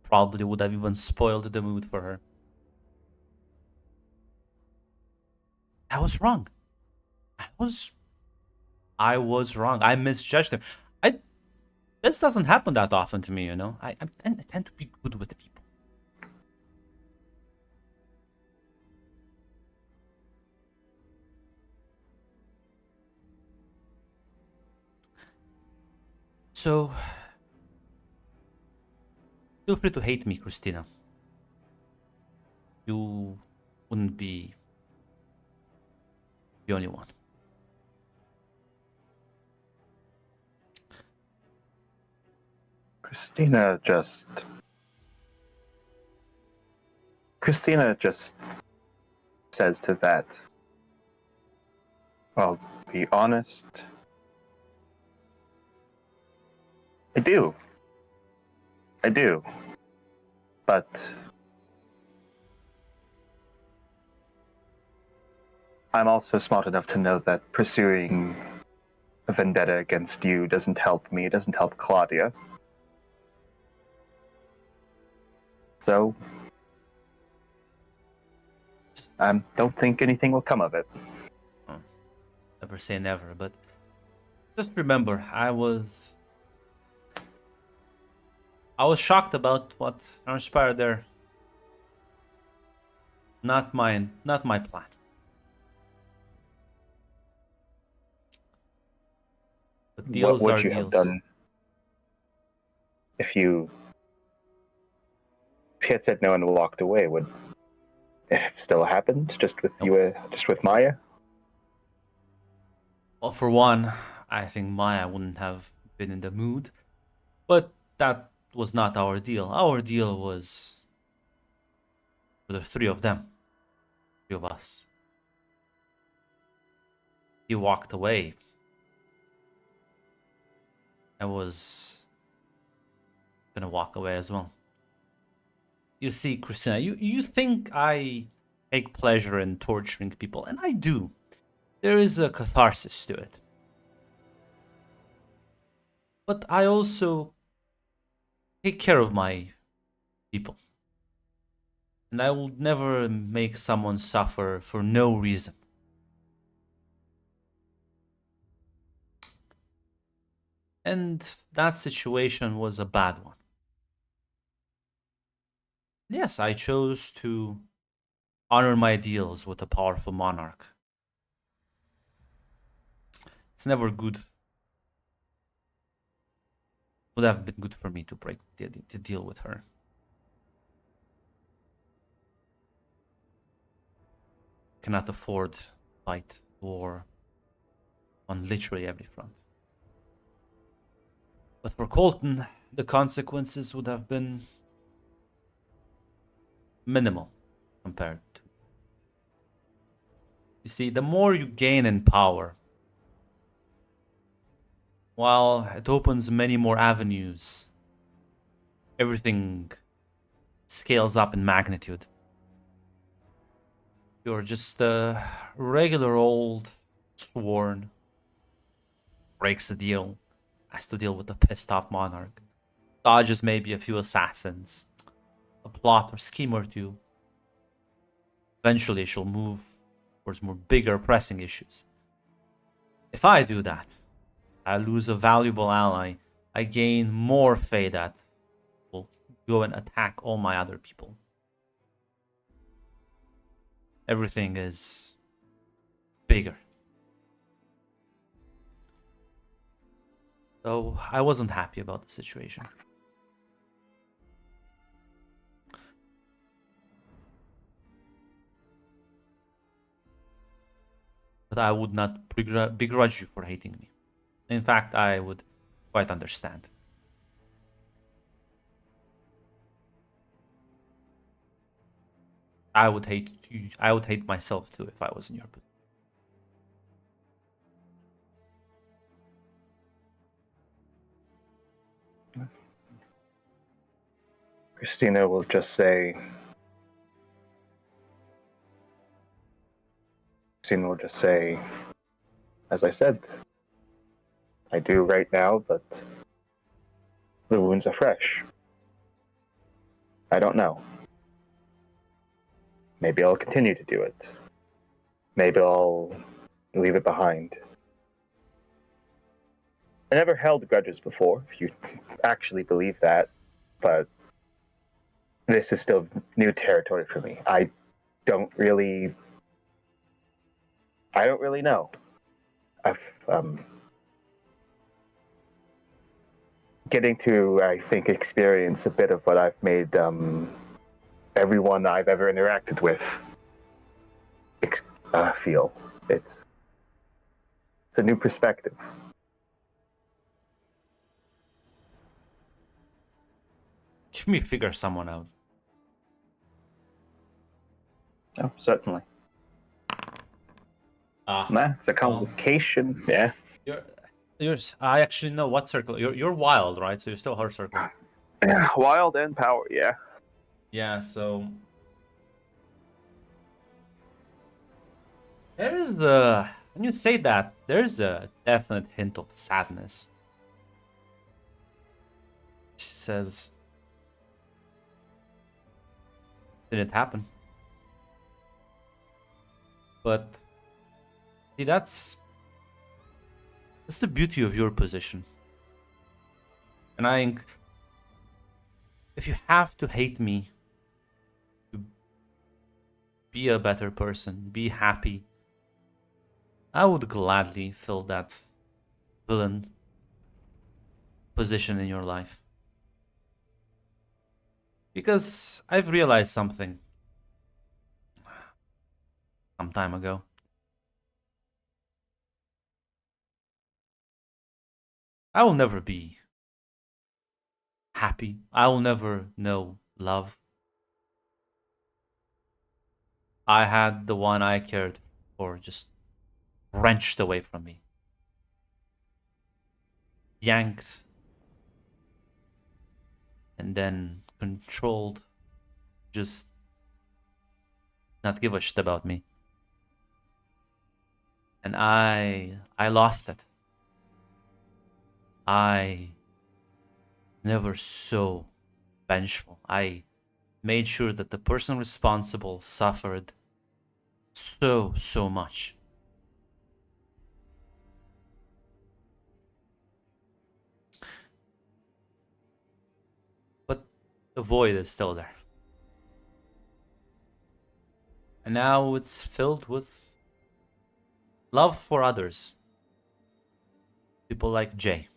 Probably would have even spoiled the mood for her. I was wrong. I was wrong. I misjudged him. This doesn't happen that often to me, you know. I tend to be good with people. Also, feel free to hate me, Christina. You wouldn't be the only one. Christina just says to that, I'll be honest. I do. But I'm also smart enough to know that pursuing a vendetta against you doesn't help me, it doesn't help Claudia. So, I don't think anything will come of it. Never say never, but just remember, I was shocked about what transpired there. Not my plan. But deals What are would you deals. have done if you had said no and walked away? Would it have still happened? Just with just with Maya? Well, for one, I think Maya wouldn't have been in the mood. But that was not our deal. Our deal was for the three of them. Three of us. He walked away. I was gonna walk away as well. You see, Christina, you think I take pleasure in torturing people, and I do. There is a catharsis to it. But I also take care of my people. And I will never make someone suffer for no reason. And that situation was a bad one. Yes, I chose to honor my deals with a powerful monarch. It's never good. Would have been good for me to break the deal with her. Cannot afford to fight war on literally every front. But for Colton, the consequences would have been minimal compared to. You see, the more you gain in power, while it opens many more avenues, everything scales up in magnitude. You're just a regular old sworn, breaks the deal, has to deal with a pissed off monarch, dodges maybe a few assassins, a plot or scheme or two. Eventually she'll move towards more bigger pressing issues. If I do that, I lose a valuable ally. I gain more Fae that will go and attack all my other people. Everything is bigger. So I wasn't happy about the situation. But I would not begrudge you for hating me. In fact, I would quite understand. I would hate you. I would hate myself too if I was in your position. Christina will just say, as I said, I do right now, but the wounds are fresh. I don't know. Maybe I'll continue to do it. Maybe I'll leave it behind. I never held grudges before, if you actually believe that, but this is still new territory for me. I don't really know. getting to, I think, experience a bit of what I've made everyone I've ever interacted with feel. It's a new perspective. Give me figure someone out. Oh, certainly. Nah, it's a complication. Yeah. Yours. I actually know what circle. You're wild, right? So you're still her circle. Yeah, wild and power. Yeah. Yeah. So there is the when you say that, there's a definite hint of sadness. She says, "Did it happen?" But see, that's the beauty of your position. And I think if you have to hate me to be a better person, be happy, I would gladly fill that villain position in your life. Because I've realized something some time ago. I will never be happy. I will never know love. I had the one I cared for just wrenched away from me. Yanked and then controlled. Just not give a shit about me. And I lost it. I never so vengeful. I made sure that the person responsible suffered so much. But the void is still there. And now it's filled with love for others. People like Jay.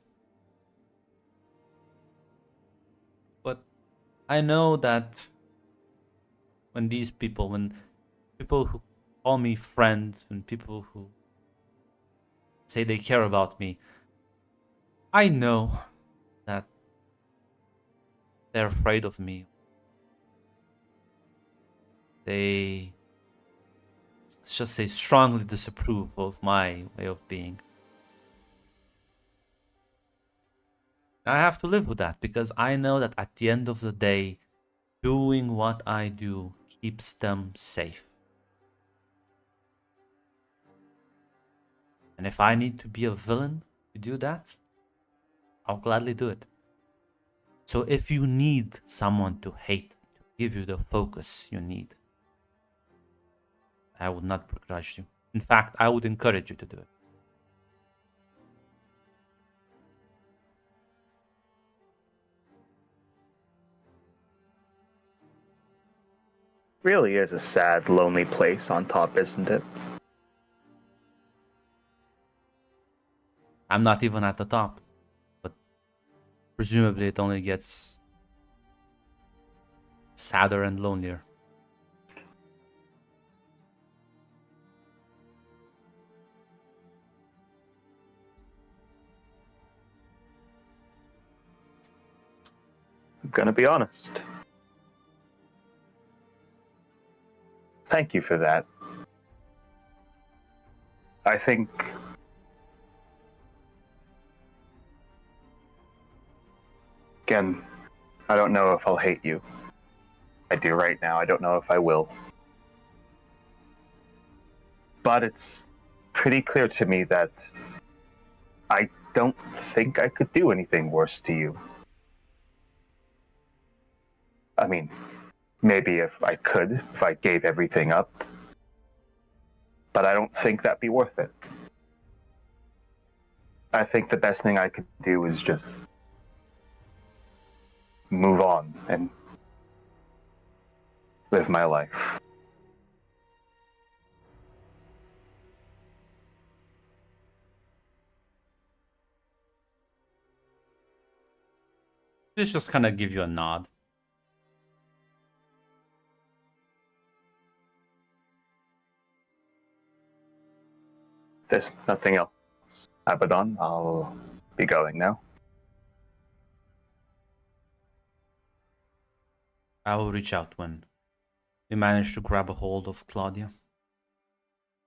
But I know that when people who call me friend, and people who say they care about me, I know that they're afraid of me. They, let's just say, strongly disapprove of my way of being. I have to live with that because I know that at the end of the day, doing what I do keeps them safe. And if I need to be a villain to do that, I'll gladly do it. So if you need someone to hate, to give you the focus you need, I would not begrudge you. In fact, I would encourage you to do it. Really is a sad, lonely place on top, isn't it? I'm not even at the top, but presumably it only gets sadder and lonelier. I'm gonna be honest. Thank you for that. I think again, I don't know if I'll hate you. I do right now. I don't know if I will. But it's pretty clear to me that I don't think I could do anything worse to you. I mean, maybe if I could, if I gave everything up. But I don't think that'd be worth it. I think the best thing I could do is just move on and live my life. This just kind of give you a nod. There's nothing else. Abaddon, I'll be going now. I will reach out when we manage to grab a hold of Claudia.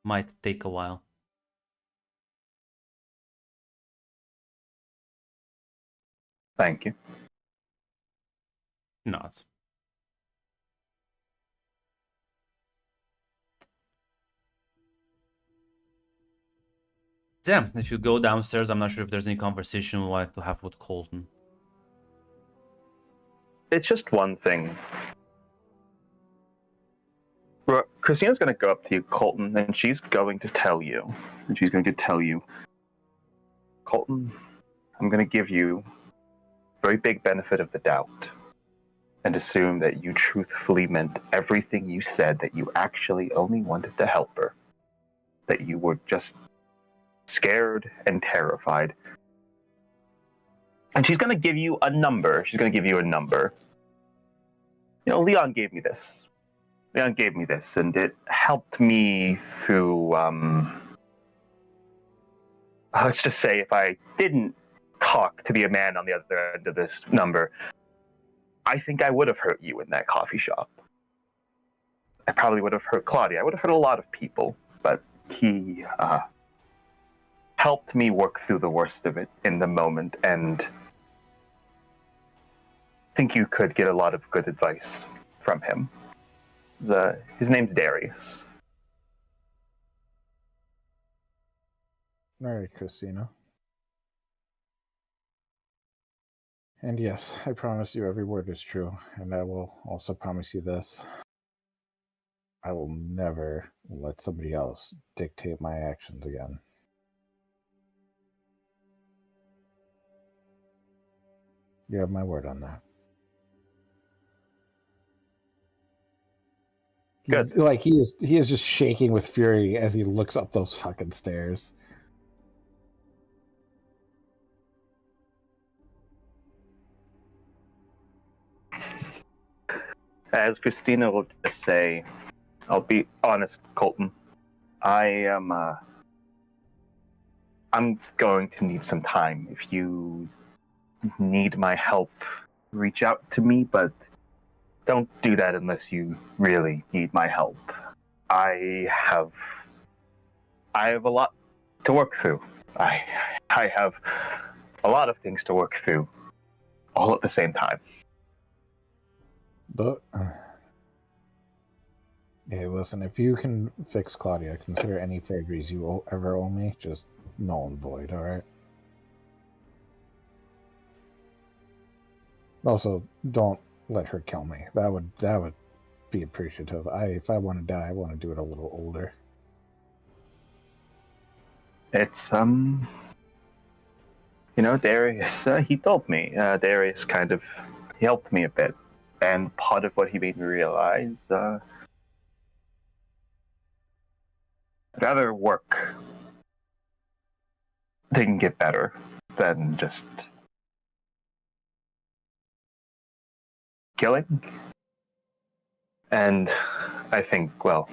Might take a while. Thank you. Nods. Yeah, if you go downstairs, I'm not sure if there's any conversation we'd like to have with Colton. It's just one thing. Christina's going to go up to you, Colton, and she's going to tell you. Colton, I'm going to give you a very big benefit of the doubt and assume that you truthfully meant everything you said, that you actually only wanted to help her, that you were just scared and terrified. And she's going to give you a number. You know, Leon gave me this, and it helped me through, let's just say if I didn't talk to the man on the other end of this number, I think I would have hurt you in that coffee shop. I probably would have hurt Claudia. I would have hurt a lot of people, but he helped me work through the worst of it in the moment, and I think you could get a lot of good advice from him. His name's Darius. All right, Christina. And yes, I promise you every word is true, and I will also promise you this. I will never let somebody else dictate my actions again. You have my word on that. Good. Like he is just shaking with fury as he looks up those fucking stairs. As Christina will just say, I'll be honest, Colton. I'm going to need some time. If you need my help, reach out to me, but don't do that unless you really need my help. I have a lot to work through. I have a lot of things to work through all at the same time. But hey, listen, if you can fix Claudia, consider any favors you ever owe me just null and void, alright? Also, don't let her kill me. That would be appreciative. If I want to die, I want to do it a little older. It's Darius, he told me. Darius kind of helped me a bit. And part of what he made me realize, I'd rather work they can get better than just killing. And I think, well,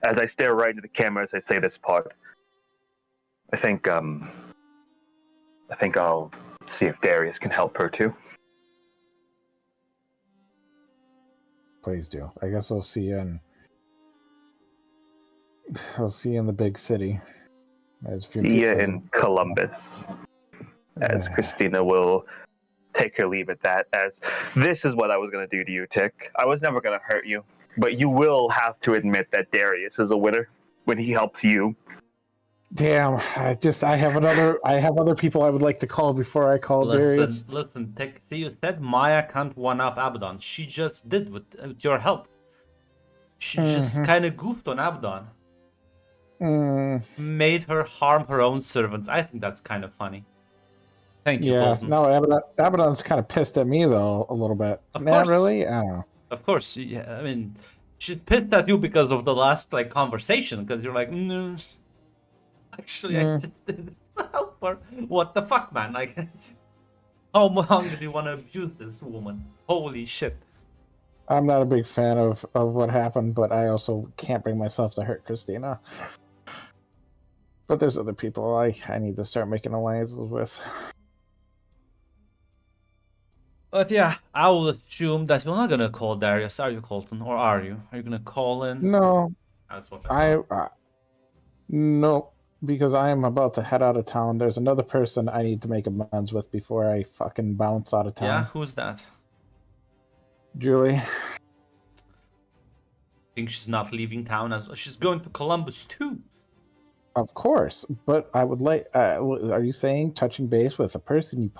as I stare right into the camera as I say this part, I think I'll see if Darius can help her too. Please do. I guess I'll see you in the big city. See you in Columbus. As Christina will take her leave at that, as this is what I was going to do to you, Tick. I was never going to hurt you, but you will have to admit that Darius is a winner when he helps you. Damn, I have other people I would like to call before I call Darius. Listen, Tick. See, you said Maya can't one-up Abaddon. She just did with your help. She just kind of goofed on Abaddon. Made her harm her own servants. I think that's kind of funny. Thank you, Colton. No, Abaddon's kind of pissed at me, though, a little bit. Not really? I don't know. Of course. Yeah, I mean, she's pissed at you because of the last, conversation, because you're like, no. Actually, I just did it to help her. What the fuck, man? How long do you want to abuse this woman? Holy shit. I'm not a big fan of what happened, but I also can't bring myself to hurt Christina. But there's other people I need to start making alliances with. But yeah, I will assume that you're not gonna call Darius, are you, Colton? Or are you? Are you gonna call in? No, That's what I thought. No, because I am about to head out of town. There's another person I need to make amends with before I fucking bounce out of town. Yeah, who's that? Julie. Think she's not leaving town as well. She's going to Columbus too. Of course, but I would like. Are you saying touching base with a person you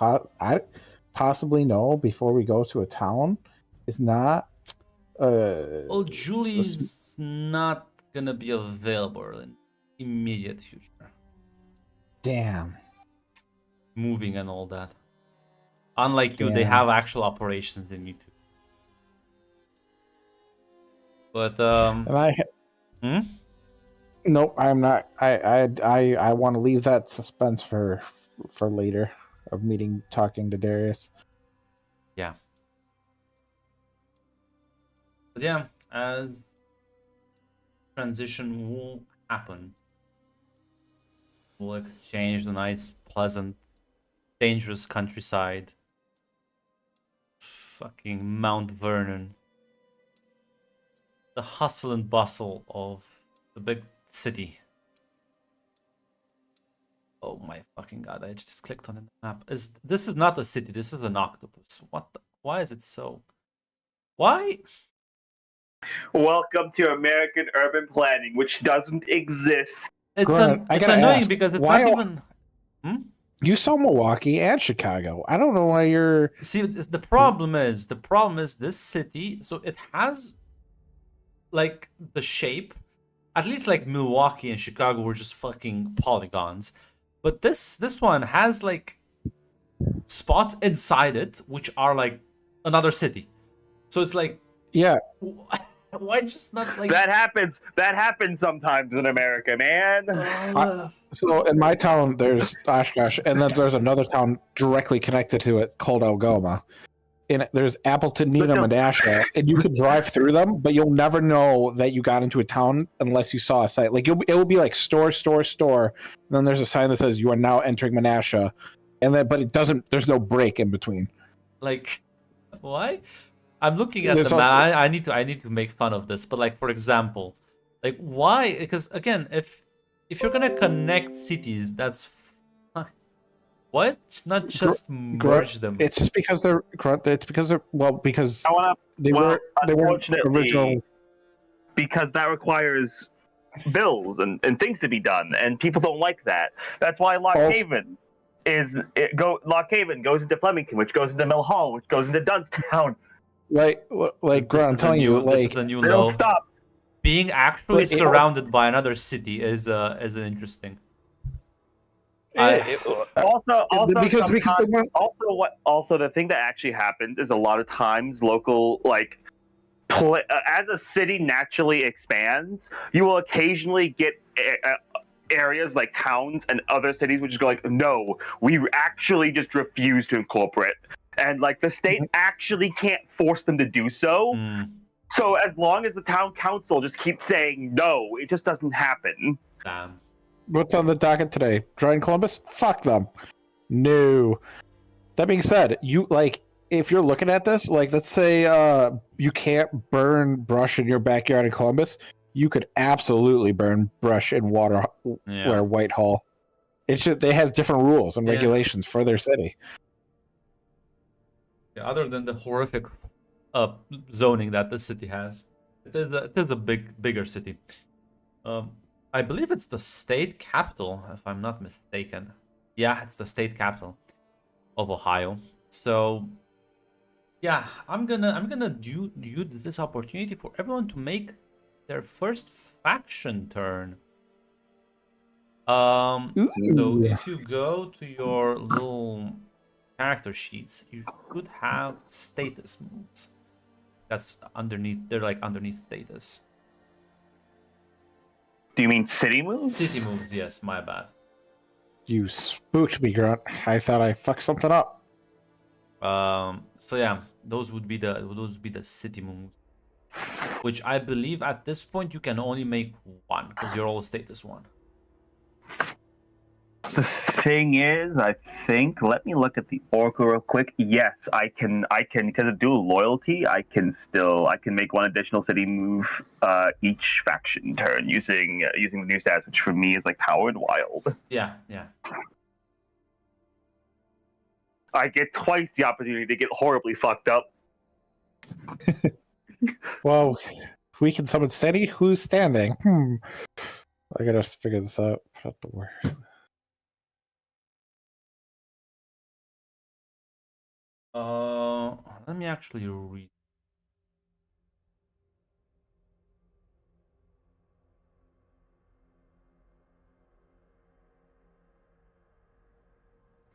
possibly know before we go to a town is not? Well, Julie's not gonna be available in immediate future. Damn. Moving and all that. Unlike you, they Damn. have actual operations they need to. But And no, I'm not. I want to leave that suspense for later of talking to Darius. yeah. But yeah, as transition will happen, we'll exchange the nice, pleasant, dangerous countryside. Fucking Mount Vernon. The hustle and bustle of the big city. Oh my fucking god, I just clicked on the map. This is not a city, this is an octopus. What the, why is it so? Why? Welcome to American urban planning, which doesn't exist. It's Grant, I it's gotta annoying ask, because it's why not all- even. You saw Milwaukee and Chicago. I don't know why you're. See, the problem is this city. So it has like the shape. At least like Milwaukee and Chicago were just fucking polygons, but this one has like spots inside it which are like another city. So it's like, Yeah, why just not like That happens. That happens sometimes in America, man. so in my town, there's Oshkosh, and then there's another town directly connected to it called Algoma. And there's Appleton, Needham, and Asha, and you can drive through them, but you'll never know that you got into a town unless you saw a site. Like it will be like store, and then there's a sign that says you are now entering Menasha, and then but it doesn't. There's no break in between. like why? I'm looking at There's the also- map. I need to make fun of this, but like for example, like why? Because again, if you're gonna connect cities, that's fine. Why not just merge them? It's just because they're. It's because they're because I wanna, they well, were unfortunately, original. because that requires bills and things to be done, and people don't like that. That's why Lock Also- Haven Lock Haven goes into Flemington, which goes into Mill Hall, which goes into Dunstown. Like Grant, I'm telling you, this like is a new They low. don't stop. Being actually But it- surrounded by another city is an interesting. Also, because they sometimes- weren't. Also the thing that actually happens is a lot of times local as a city naturally expands, you will occasionally get areas like towns and other cities which go like, no, we actually just refuse to incorporate, and like the state actually can't force them to do so. So as long as the town council just keeps saying no, it just doesn't happen. Damn. What's on the docket today? Join Columbus? Fuck them. No. That being said, you like if you're looking at this, like let's say you can't burn brush in your backyard in Columbus, you could absolutely burn brush in Yeah. where Whitehall. It's just they have different rules and Yeah. regulations for their city. Yeah, other than the horrific zoning that the city has, it is a bigger city. I believe it's the state capital, if I'm not mistaken. Yeah, it's the state capital of Ohio. So yeah, I'm gonna use this opportunity for everyone to make their first faction turn. So Ooh. if you go to your little character sheets, you should have status moves. That's underneath. They're like underneath status. Do you mean city moves? City moves, yes. My bad. You spooked me, Grunt. I thought I fucked something up. So yeah, those would be the city moves, which I believe at this point you can only make one because you're all status one. The thing is, I think. Let me look at the oracle real quick. Yes, I can. Because of dual loyalty. I can make one additional city move each faction turn using the new stats, which for me is like power and wild. Yeah, yeah. I get twice the opportunity to get horribly fucked up. Well, we can summon City. Who's standing? I gotta figure this out. What the word? Let me actually read.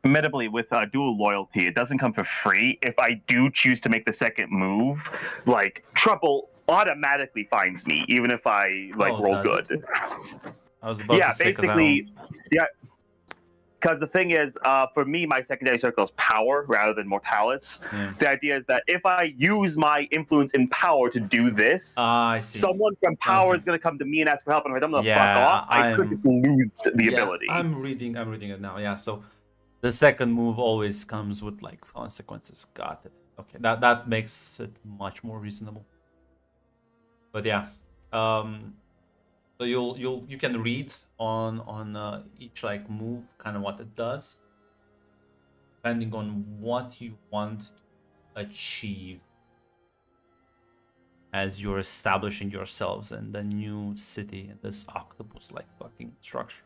Admittedly, with dual loyalty, it doesn't come for free. If I do choose to make the second move, like Trouble automatically finds me, even if I roll does it? good. I was about to say, 'cause I basically, don't- yeah. Because the thing is, for me, my secondary circle is power rather than Mortalis. Yeah. The idea is that if I use my influence in power to do this, I see. someone from power Okay. is going to come to me and ask for help, and if I tell them to Yeah, fuck off, I I'm- could lose the Yeah, ability. I'm reading it now. Yeah, so the second move always comes with like consequences. Got it. Okay, that makes it much more reasonable. But yeah, so you can read on each like move kind of what it does, depending on what you want to achieve as you're establishing yourselves in the new city in this octopus like fucking structure.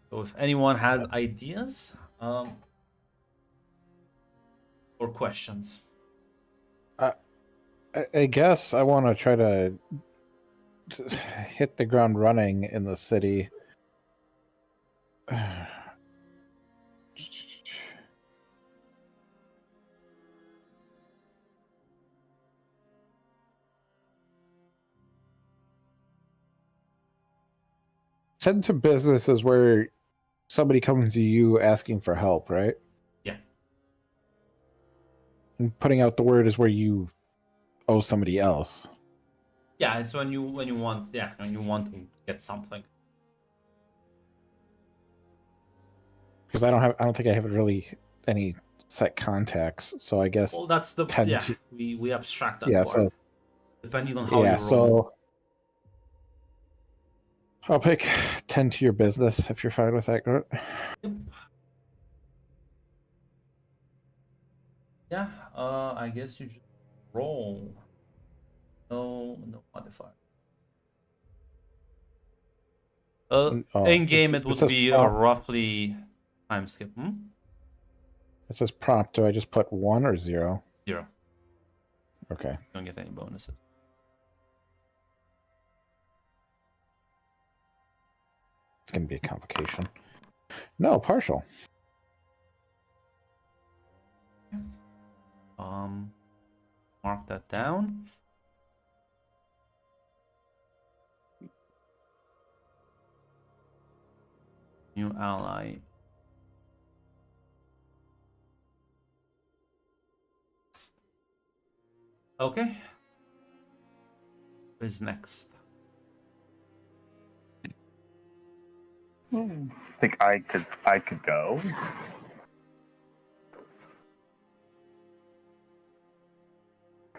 So if anyone has ideas or questions. I guess I want to try to hit the ground running in the city. Tend to business is where somebody comes to you asking for help, right? Yeah. And putting out the word is where you owe somebody else. Yeah, it's when you want to get something. Because I don't think I have really any set contacts, so I guess Well, that's the tend yeah. to- We abstract that yeah. part, So depending on how yeah, you roll. so I'll pick 10 to your business if you're fine with that, Groot. Yep. Yeah. I guess you just roll. No modifier. Oh, In game it would says be a prompt. roughly time skip. It says prompt. Do I just put 1 or 0? 0. Okay. Don't get any bonuses. It's going to be a complication. No, partial. Mark that down. New ally. Okay. Who's next? I think I could go.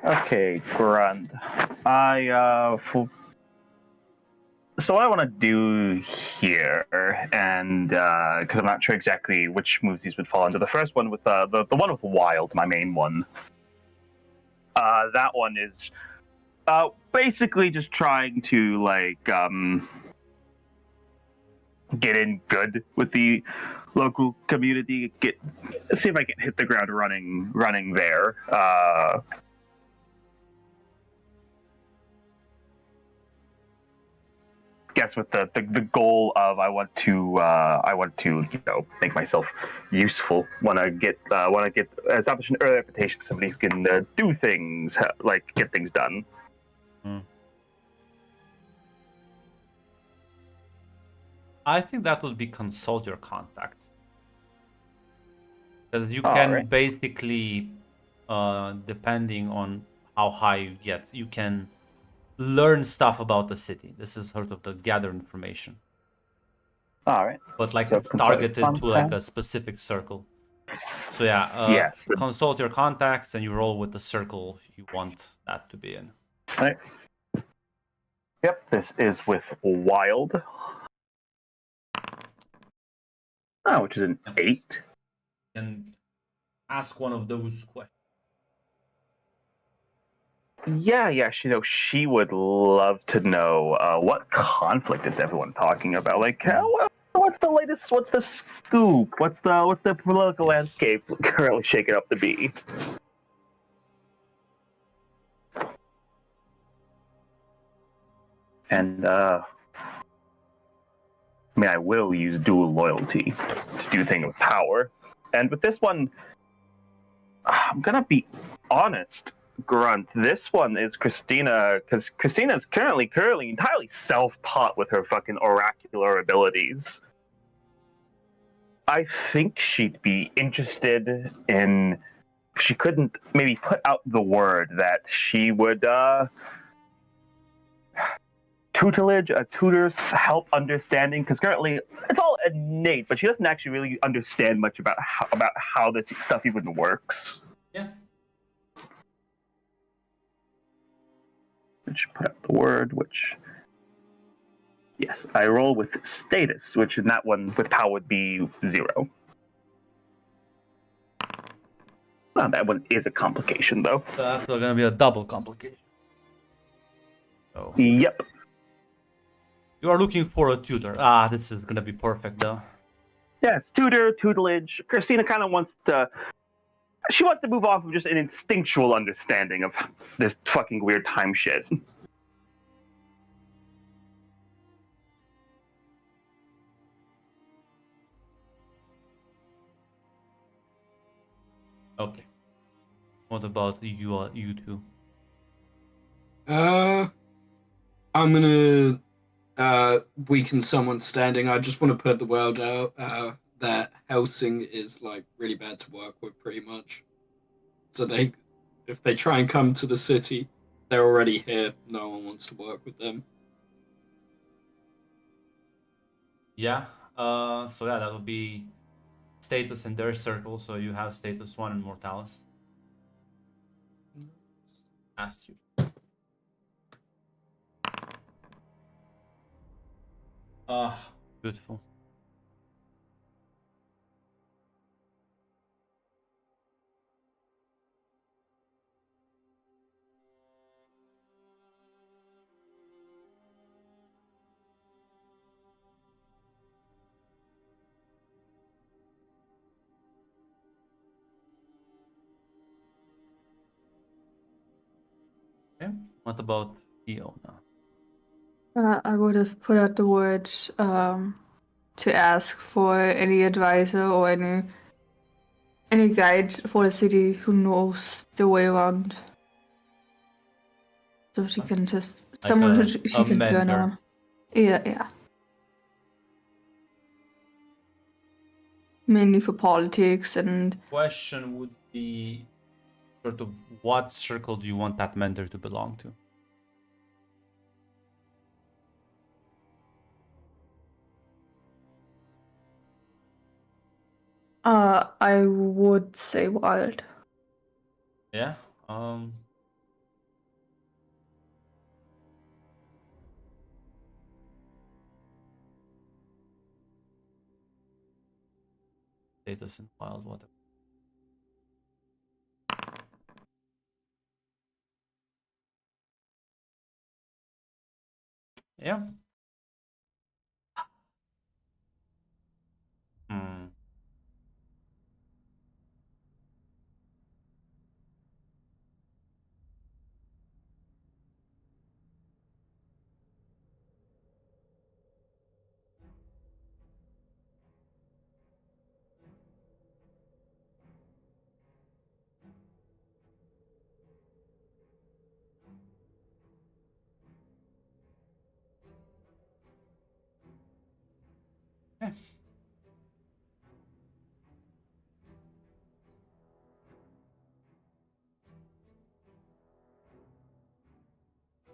Okay, Grund. So what I want to do here, and because I'm not sure exactly which moves these would fall under. The first one with the one with Wild, my main one. That one is basically just trying to get in good with the local community. See if I can hit the ground running there. Guess with the goal of I want to make myself useful. Want to get establish an early reputation. Somebody who can do things, like get things done. I think that would be consult your contacts. Because you All can right. basically, depending on how high you get, you can learn stuff about the city. This is sort of the gather information. All right. But like So it's consult your targeted to like a contacts. specific circle. So yeah, Yes. consult your contacts and you roll with the circle you want that to be in. All right. Yep. This is with Wild. Oh, which is an 8. And ask one of those questions. Yeah. She would love to know what conflict is everyone talking about. Like, what's the latest? What's the scoop? What's the political Yes. landscape currently shaken up to be? And I mean, I will use dual loyalty to do things with power. And with this one, I'm gonna be honest, Grunt. This one is Christina, because Christina is currently entirely self-taught with her fucking oracular abilities. I think she'd be interested in. If she couldn't maybe put out the word that she would tutelage, a tutor's help understanding, because currently it's all innate, but she doesn't actually really understand much about how this stuff even works. Yeah. Which put out the word, which yes, I roll with status, which in that one with power would be 0. Well, that one is a complication though. So that's gonna be a double complication. So Yep. you are looking for a tutor. Ah, this is gonna be perfect though. Yes, tutelage. Christina kind of wants to. She wants to move off of just an instinctual understanding of this fucking weird time shit. Okay. What about you two? I'm gonna weaken someone's standing. I just want to put the world out that Helsing is like really bad to work with, pretty much. So if they try and come to the city, they're already here. No one wants to work with them. Yeah. So yeah, that would be status in their circle. So you have status 1 in Mortalis. Asked you. Beautiful. Okay. What about Fiona? I would have put out the word to ask for any advisor or any guide for the city who knows the way around. So she can just Like someone a she can turn mentor. on. Yeah. Mainly for politics and Question would be sort of what circle do you want that mentor to belong to? I would say wild. Yeah. Status in wild water. Yeah. Hmm.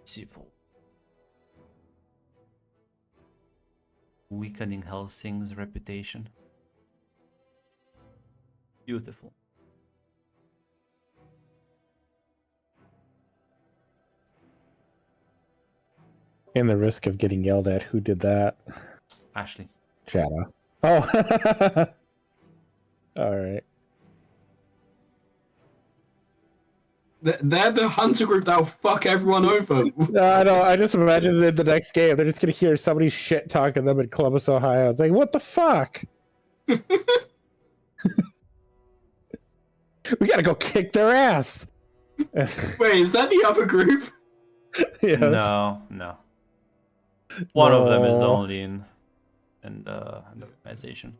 Merciful. Weakening Helsing's reputation. Beautiful. And the risk of getting yelled at. Who did that? Ashley. Shadow. Oh. All right. They're the hunter group that'll fuck everyone over. No, I don't. I just imagine in the next game they're just gonna hear somebody shit talking them in Columbus, Ohio. It's like, what the fuck? We gotta go kick their ass. Wait, is that the other group? Yes. No. One of them is No. only in the organization.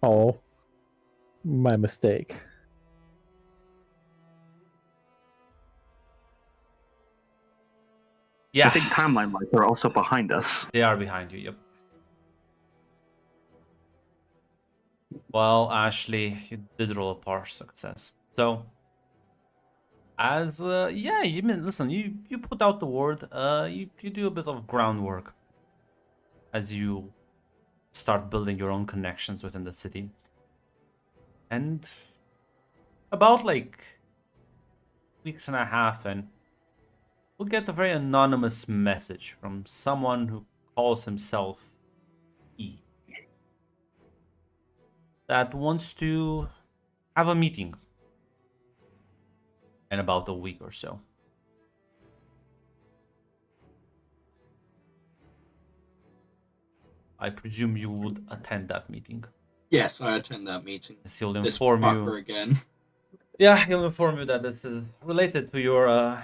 Oh, my mistake. Yeah, I think timeline-wise, they're also behind us. they are behind you. Yep. Well, Ashley, you did roll a partial success. So, as listen, you put out the word. You do a bit of groundwork as you start building your own connections within the city, and about like weeks and a half, and we'll get a very anonymous message from someone who calls himself E, that wants to have a meeting in about a week or so. I presume you would attend that meeting. Yes, I attend that meeting. He'll This inform fucker you. again. Yeah, he'll inform you that this is related to your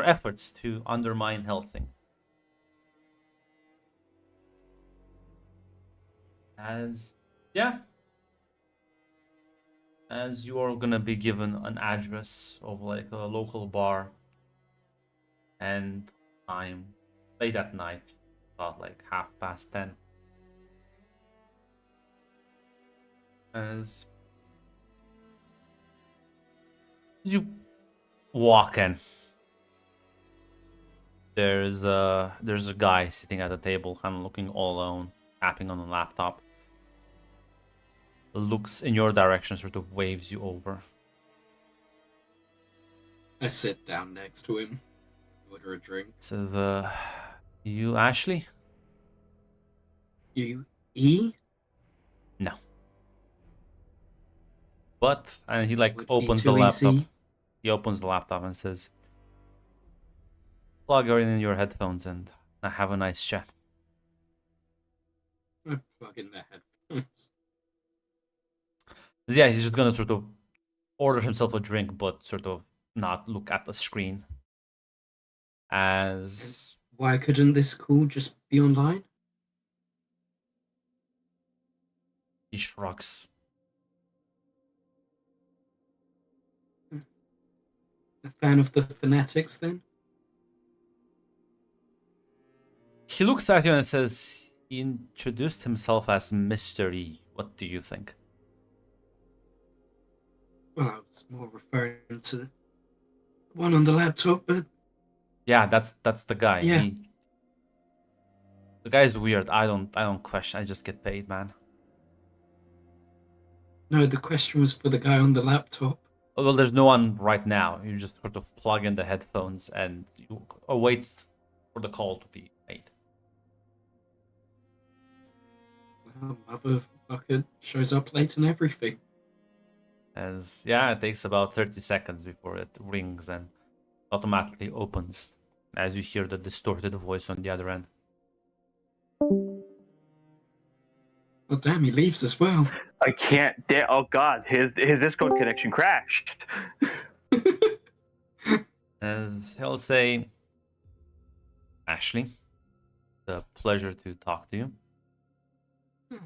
efforts to undermine Helsing. As you are gonna be given an address of like a local bar and time late at night, about like 10:30. As you walk in, there's a guy sitting at a table, kind of looking all alone, tapping on a laptop. Looks in your direction, sort of waves you over. I sit down next to him, order a drink. Says, you Ashley? You E? No. But, and he like Would be opens the too laptop. easy. He opens the laptop and says, plug her in your headphones and have a nice chat. I plug in the headphones. Yeah, he's just gonna sort of order himself a drink, but sort of not look at the screen. As Why couldn't this call just be online? he shrugs. A fan of the Fanatics, then? He looks at you and says, he introduced himself as Mr. E. What do you think? Well, I was more referring to the one on the laptop, but Yeah, that's the guy. Yeah. The guy's weird. I don't question. I just get paid, man. no, the question was for the guy on the laptop. Oh, well, there's no one right now. You just sort of plug in the headphones and you await for the call to be made. Well, motherfucker shows up late and everything. As it takes about 30 seconds before it rings and automatically opens as you hear the distorted voice on the other end. Oh, damn, he leaves as well. I can't. Oh God, his Discord connection crashed. As he'll say, Ashley, it's a pleasure to talk to you. I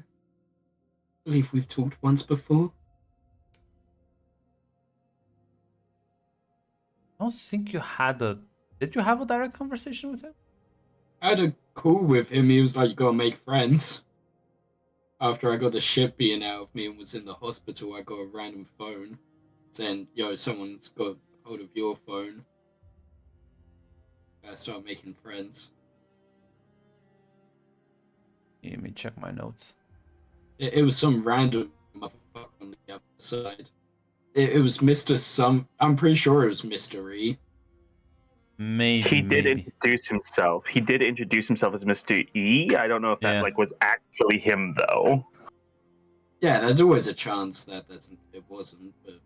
believe we've talked once before. I don't think you had a... Did you have a direct conversation with him? I had a call with him. He was like, you gotta make friends. After I got the shit beaten out of me and was in the hospital, I got a random phone saying, yo, someone's got hold of your phone. start making friends. Let me check my notes. It was some random motherfucker on the other side. It was Mr. Some. I'm pretty sure it was Mr. E. Maybe, He did maybe. introduce himself. He did introduce himself as Mr. E. I don't know if that Yeah. like was actually him though. Yeah, there's always a chance that it wasn't, but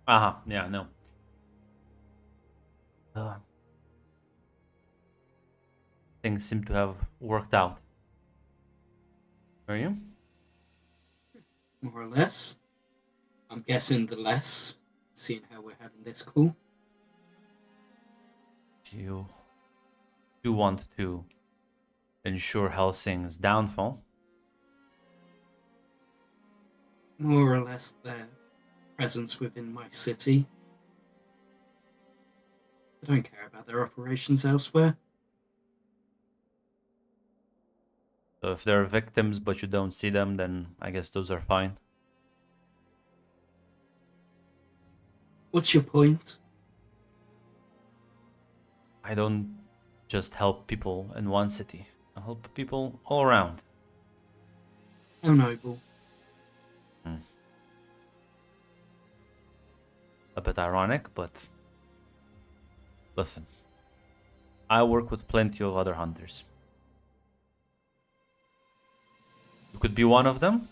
Yeah, no. Things seem to have worked out. Are you? more or less. I'm guessing the less, seeing how we're having this call. You do want to ensure Helsing's downfall. More or less their presence within my city. I don't care about their operations elsewhere. So if there are victims but you don't see them, then I guess those are fine. What's your point? I don't just help people in one city. I help people all around. How noble. A bit ironic, but listen. I work with plenty of other hunters. You could be one of them.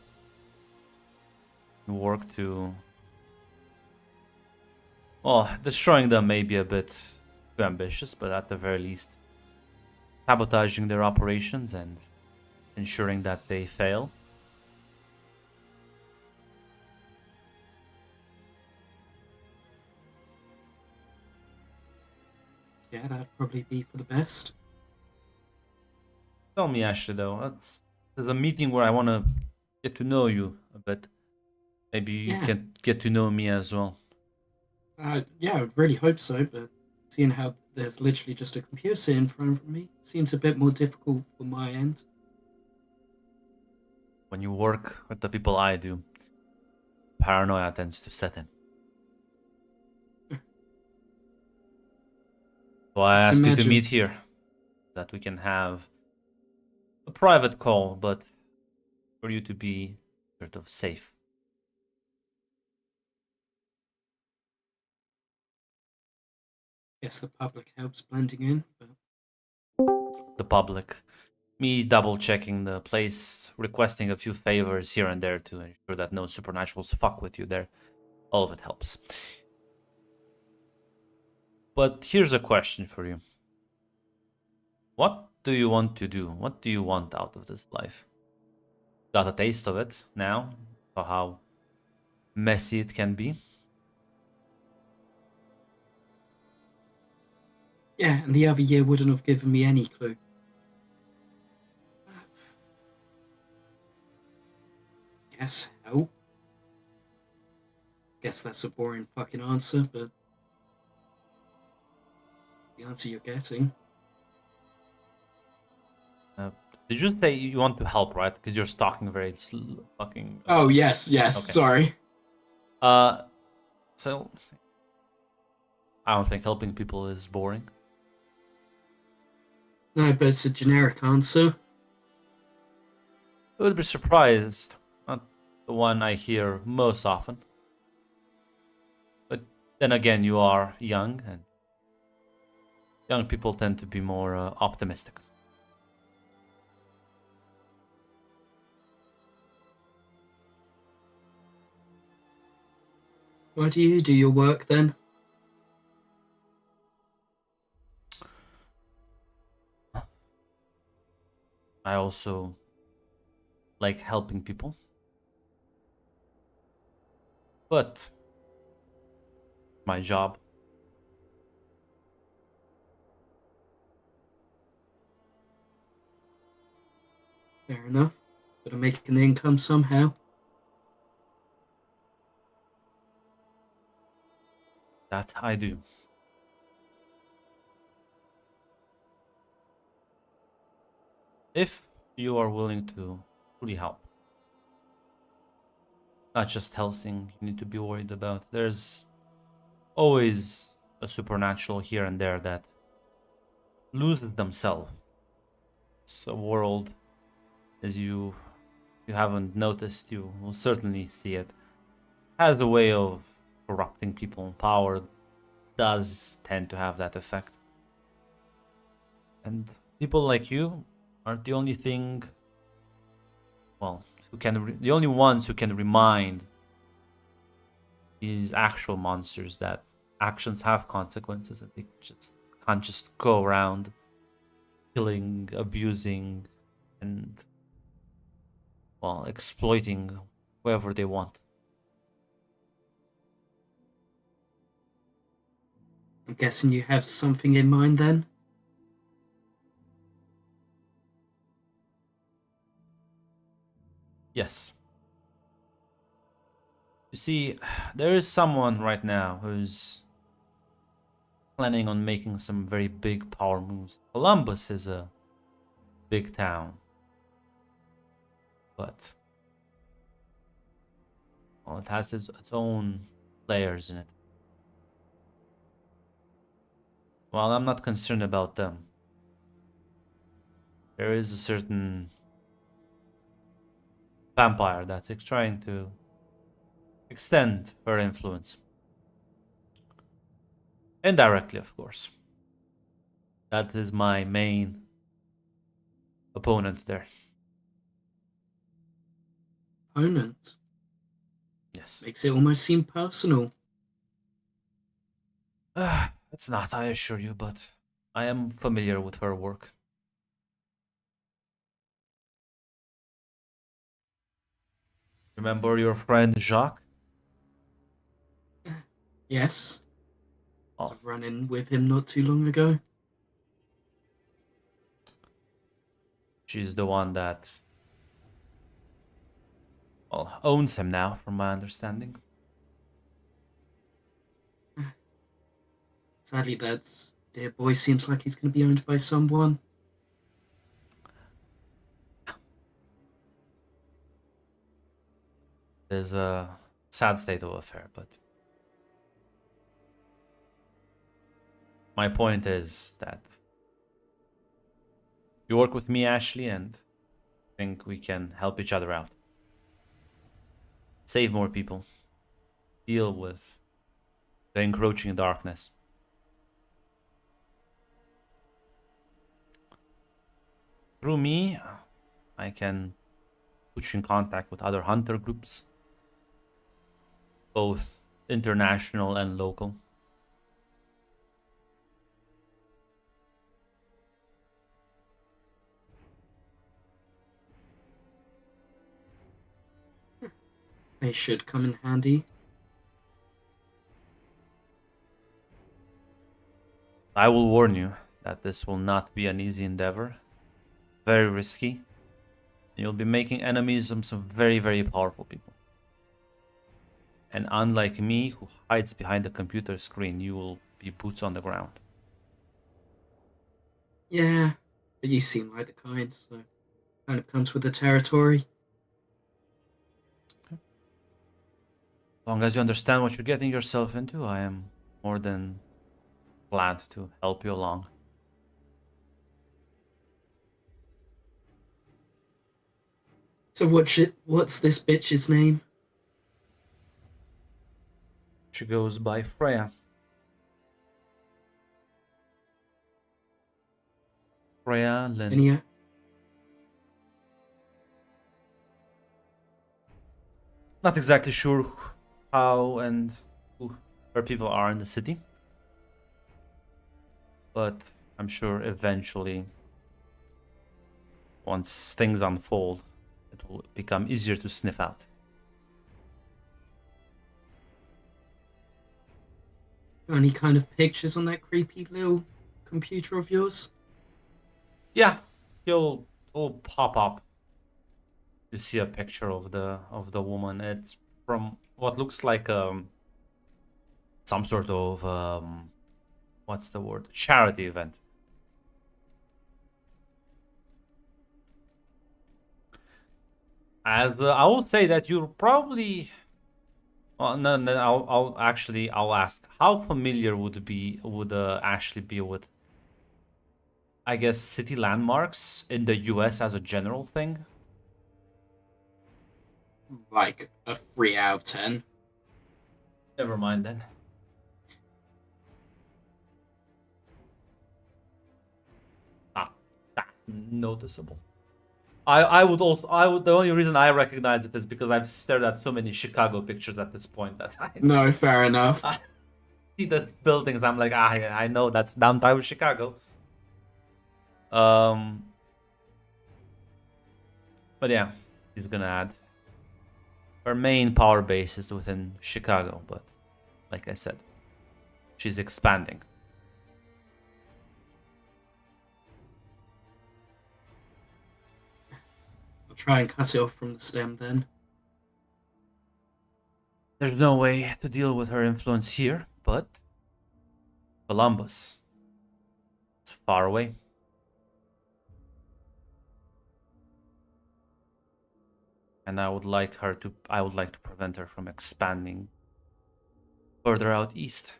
You work to... Well, destroying them may be a bit too ambitious, but at the very least, sabotaging their operations and ensuring that they fail. Yeah, that'd probably be for the best. Tell me, Ashley, though, there's a meeting where I want to get to know you a bit. Maybe you Yeah. can get to know me as well. Yeah, I really hope so, but seeing how there's literally just a computer sitting in front of me seems a bit more difficult for my end. When you work with the people I do, paranoia tends to set in. So I asked you to Imagine. meet here, that we can have a private call, but for you to be sort of safe. Guess the public helps blending in, but The public, me double checking the place, requesting a few favors here and there to ensure that no supernaturals fuck with you there. All of it helps. But here's a question for you. What do you want to do? What do you want out of this life? Got a taste of it now, for how messy it can be. yeah, and the other year wouldn't have given me any clue. Guess help? Guess that's a boring fucking answer, but the answer you're getting. Did you say you want to help, right? Because you're stalking very fucking... Oh, yes, Okay. sorry. So... I don't think helping people is boring. No, but it's a generic answer. I would be surprised. Not the one I hear most often. But then again, you are young, and young people tend to be more optimistic. Why do you do your work then? I also like helping people. But my job. Fair enough. Gotta make an income somehow. That I do. If you are willing to truly help. Not just Helsing you need to be worried about. There's always a supernatural here and there that loses themselves. It's a world, as you haven't noticed, you will certainly see it, has a way of corrupting people. Power does tend to have that effect. And people like you are the only thing, well, the only ones who can remind these actual monsters that actions have consequences, and they just can't just go around killing, abusing, and, well, exploiting whoever they want. I'm guessing you have something in mind then? Yes. You see, there is someone right now who's planning on making some very big power moves. Columbus is a big town, but, well, it has its own players in it. Well, I'm not concerned about them. There is a certain vampire that's trying to extend her influence. Indirectly, of course. That is my main opponent there. Opponent? Yes. Makes it almost seem personal. It's not, I assure you, but I am familiar with her work. Remember your friend Jacques? Yes. Oh. I've run in with him not too long ago. She's the one that, well, owns him now, from my understanding. Sadly, that dear boy seems like he's going to be owned by someone. There's a sad state of affair, but my point is that you work with me, Ashley, and I think we can help each other out. Save more people. Deal with the encroaching darkness. Through me, I can put you in contact with other hunter groups, both international and local. They should come in handy. I will warn you that this will not be an easy endeavor. Very risky. You'll be making enemies of some very, very powerful people. And unlike me, who hides behind a computer screen, you will be boots on the ground. Yeah, but you seem like the kind, so kind of comes with the territory. As long as you understand what you're getting yourself into, I am more than glad to help you along. So what's this bitch's name? She goes by Freya. Freya Lynn. Any Not exactly sure how and who her people are in the city, but I'm sure eventually, once things unfold, it will become easier to sniff out. any kind of pictures on that creepy little computer of yours? Yeah, he'll pop up. You see a picture of the woman. It's from what looks like some sort of what's the word? Charity event. As I would say that you're probably. Well, no, I'll ask. How familiar would Ashley be with, I guess, city landmarks in the U.S. as a general thing? Like a 3 out of 10. Never mind then. Not that noticeable. The only reason I recognize it is because I've stared at so many Chicago pictures at this point that No, fair enough. I see the buildings. I'm like, yeah, I know that's downtown Chicago. But yeah, he's gonna add. Her main power base is within Chicago, but like I said, she's expanding. I'll try and cut it off from the stem then. There's no way to deal with her influence here, but Columbus. It's far away. And I would like to prevent her from expanding further out east.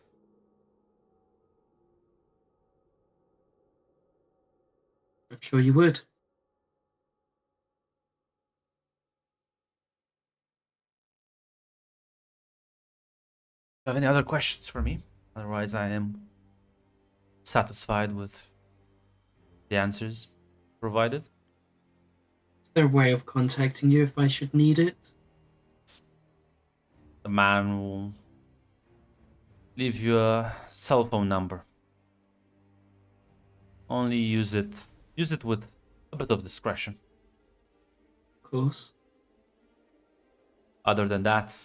I'm sure you would. Have any other questions for me? Otherwise, I am satisfied with the answers provided. Is there a way of contacting you if I should need it? The man will leave you a cell phone number. Only use it with a bit of discretion. Of course. Other than that,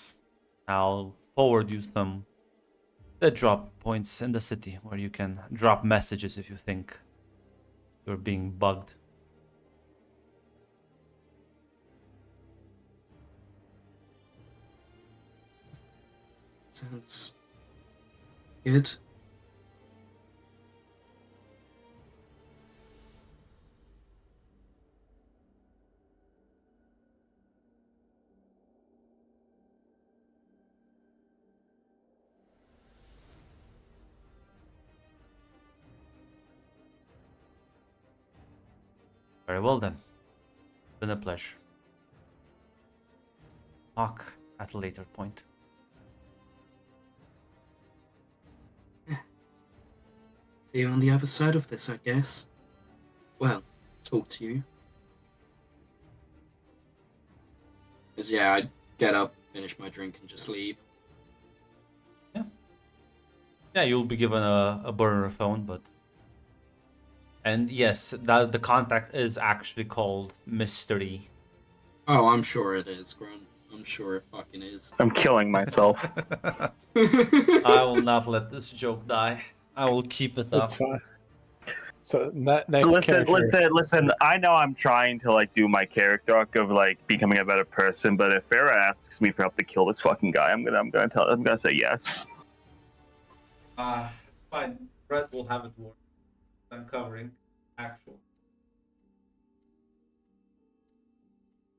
I'll forward you some dead drop points in the city where you can drop messages if you think you're being bugged. Sounds good. Very well then. Been a pleasure. Talk at a later point. See you on the other side of this, I guess. Well, talk to you. Because yeah, I'd get up, finish my drink, and just leave. Yeah, you'll be given a burner phone, but... And yes, the contact is actually called Mystery. Oh, I'm sure it is, Grunt. I'm sure it fucking is. I'm killing myself. I will not let this joke die. I will keep it up. That's fine. So next Listen, character. listen. I know I'm trying to like do my character arc of like becoming a better person, but if Farah asks me for help to kill this fucking guy, I'm gonna say yes. Fine. Brett will have it work. I'm covering actual.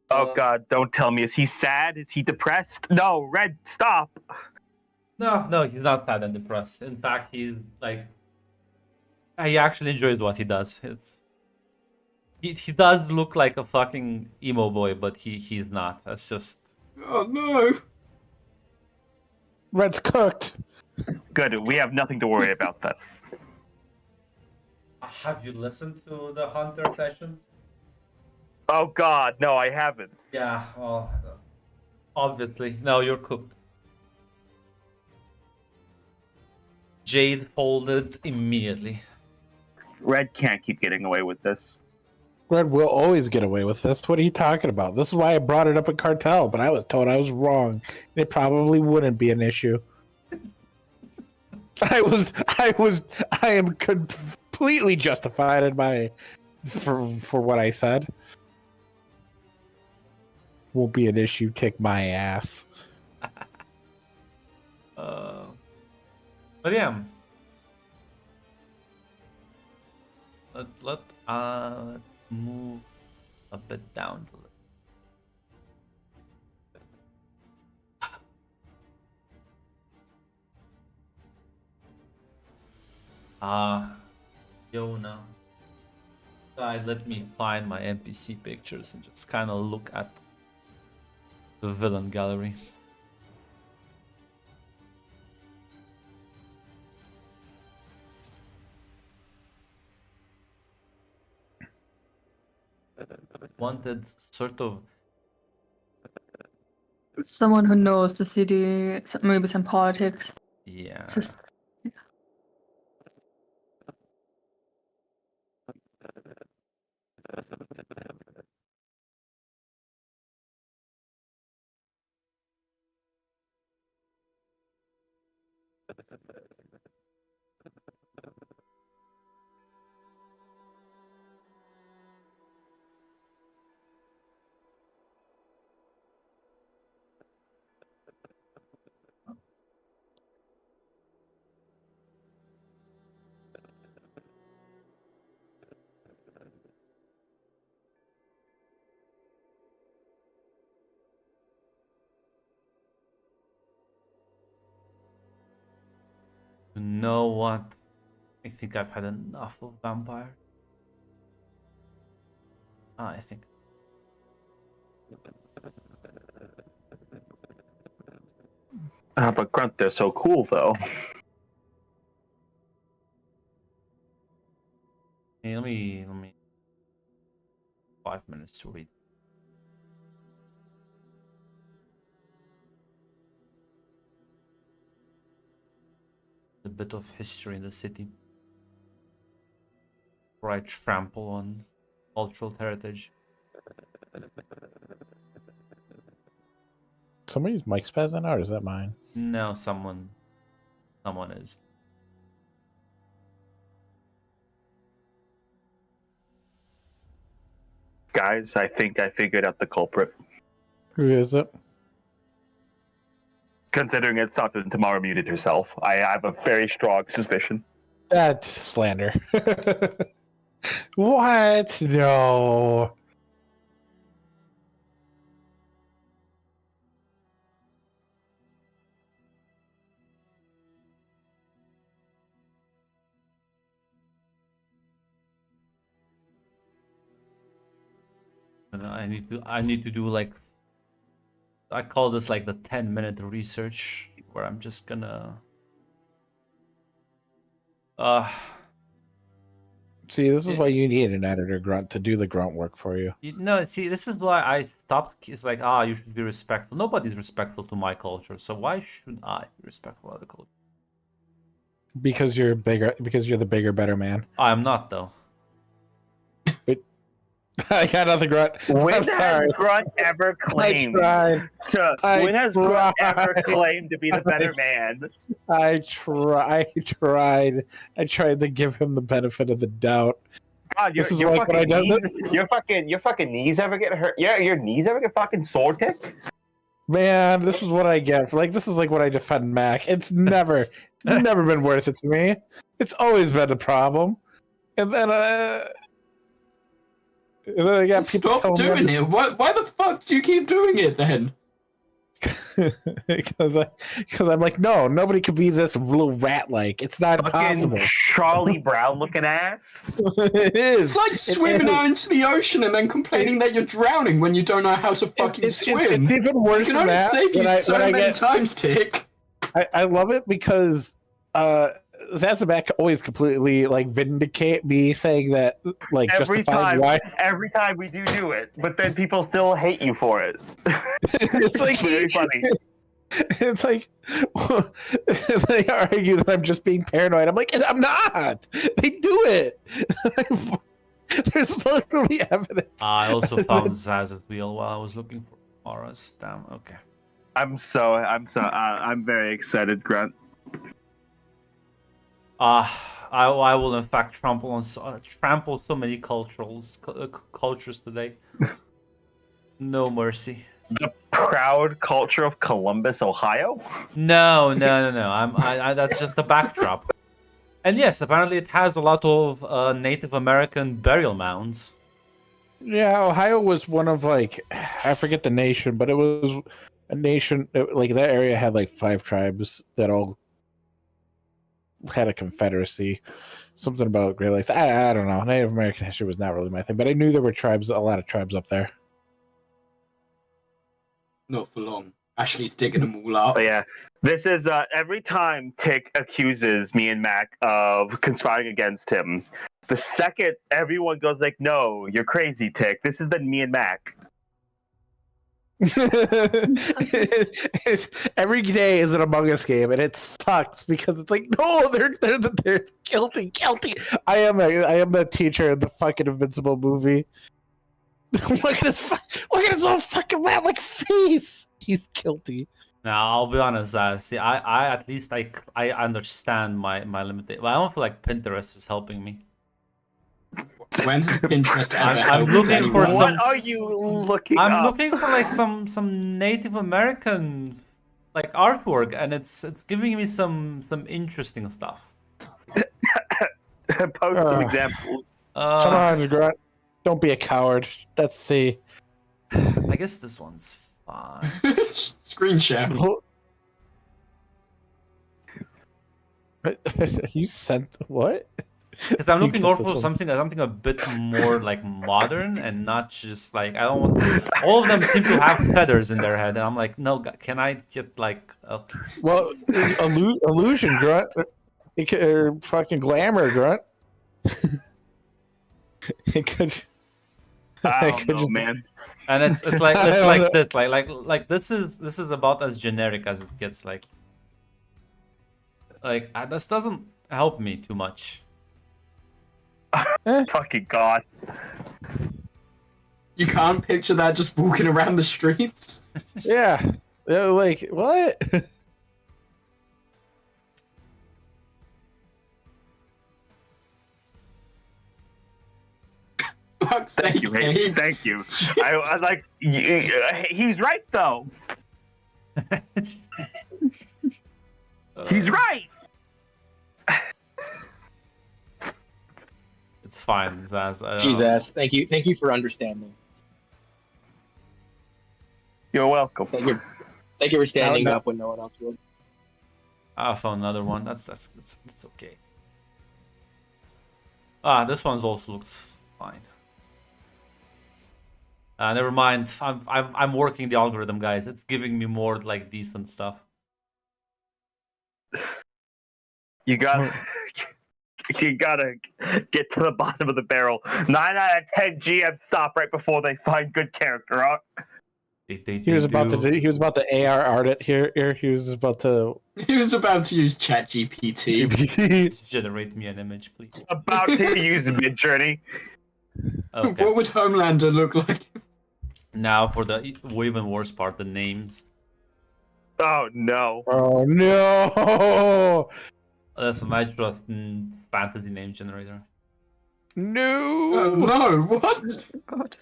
Oh god, don't tell me. Is he sad? Is he depressed? No, Red, stop. No, he's not sad and depressed. In fact, he's like, he actually enjoys what he does. He does look like a fucking emo boy, but he's not. That's just. Oh no! Red's cooked. Good, we have nothing to worry about then. Have you listened to the Hunter sessions? Oh god, no, I haven't. Yeah, well, obviously. No, you're cooked. Jade folded immediately. Red can't keep getting away with this. Red will always get away with this. What are you talking about? This is why I brought it up at Cartel, but I was told I was wrong. It probably wouldn't be an issue. I am completely justified in my for what I said. Won't be an issue. Kick my ass. But yeah. Let move a bit down. Yona. Let me find my NPC pictures and just kind of look at the villain gallery. Wanted sort of Someone who knows the city, maybe some politics. yeah. Just You know what? I think I've had enough of vampire. I think. But Grunt, they're so cool, though. Hey, let me 5 minutes to read. A bit of history in the city. Before I trample on cultural heritage. Somebody's mic spazzing out, or is that mine? No, someone is. Guys, I think I figured out the culprit. Who is it? Considering it's not that Tamara muted herself, I have a very strong suspicion. That's slander. What? No. And I need to do like, I call this like the 10-minute research, where I'm just gonna See, this is why you need an editor, Grunt, to do the grunt work for you. no, see, this is why I stopped. It's like, you should be respectful. Nobody's respectful to my culture, so why should I be respectful of the culture? Because you're bigger. Because you're the bigger, better man. I'm not, though. I got nothing, Grunt. When I'm sorry. has Grunt ever I claimed tried. when has Grunt ever tried. claimed to be the better man? I tried to give him the benefit of the doubt. God, This is like when I done this. Your fucking knees ever get hurt? Yeah, your knees ever get fucking sword kicked? Man, this is what I get. This is like what I defend Mac. It's never been worth it to me. It's always been a problem. And then I got people Stop doing it. Why the fuck do you keep doing it then? because I'm like, no, nobody could be this little rat-like. It's not possible. Fucking Charlie Brown looking ass. It is. It's like swimming out into the ocean and then complaining that you're drowning when you don't know how to fucking swim. It's even I worse can than only that. save you so many times, Tick. I love it because Zazabek always completely like vindicate me, saying that like Every justifying why every time we do it, but then people still hate you for it. it's like very funny. It's like they argue that I'm just being paranoid. I'm like, I'm not. They do it. There's literally evidence. I also found Zaz's wheel while I was looking for auras. Damn. Okay. I'm very excited, Grunt. I will in fact trample so many cultures today. No mercy. The proud culture of Columbus, Ohio? No. I that's just a backdrop. And yes, apparently it has a lot of Native American burial mounds. Yeah, Ohio was one of like, I forget the nation, but it was a nation like that area had like 5 tribes that all had a confederacy, something about Great Lakes. I don't know. Native American history was not really my thing, but I knew there were a lot of tribes up there. Not for long. Ashley's digging them all up. But yeah, this is every time Tick accuses me and Mac of conspiring against him. The second everyone goes like, "No, you're crazy, Tick." This is then me and Mac. Every day is an Among Us game, and it sucks because it's like, no, they're guilty. I am the teacher in the fucking Invincible movie. Look at his little fucking rat like face. He's guilty. Now I'll be honest. See, I at least I understand my limitation. Well, I don't feel like Pinterest is helping me. When has Pinterest ever I'm helped looking anyone? for What are you looking I'm up? looking for like some Native American like artwork, and it's giving me some interesting stuff. Post some examples. Come on, Grunt. Don't be a coward. Let's see. I guess this one's fine. Screen share. You sent what? Because I'm You looking guess for this something a bit more like modern and not just like I don't want. All of them seem to have feathers in their head, and I'm like, no, can I get like okay? Well, illusion, Grunt. Or fucking glamour, Grunt. It could. I could don't know, just- man. And it's like I it's don't like know. this like this is about as generic as it gets. Like this doesn't help me too much. Fucking god. You can't picture that just walking around the streets. Yeah. They're like, what? Fuck's Thank sake, you, Hayden. Hayes. Thank you. I was like, he's right though. He's right. It's fine, Zaz. Jesus, thank you for understanding. You're welcome. Thank you for standing No. up when no one else would. I found another one. That's okay. Ah, this one also looks fine. Never mind. I'm working the algorithm, guys. It's giving me more like decent stuff. You gotta get to the bottom of the barrel. 9 out of 10 GM stop right before they find good character art. He was about to AR art it here. He was about to He was about to use ChatGPT. Just generate me an image, please. About to use Midjourney. Okay. What would Homelander look like? Now for the even worse part, the names. Oh no. Oh no! That's my trust fantasy name generator. No! Oh, no, what? God.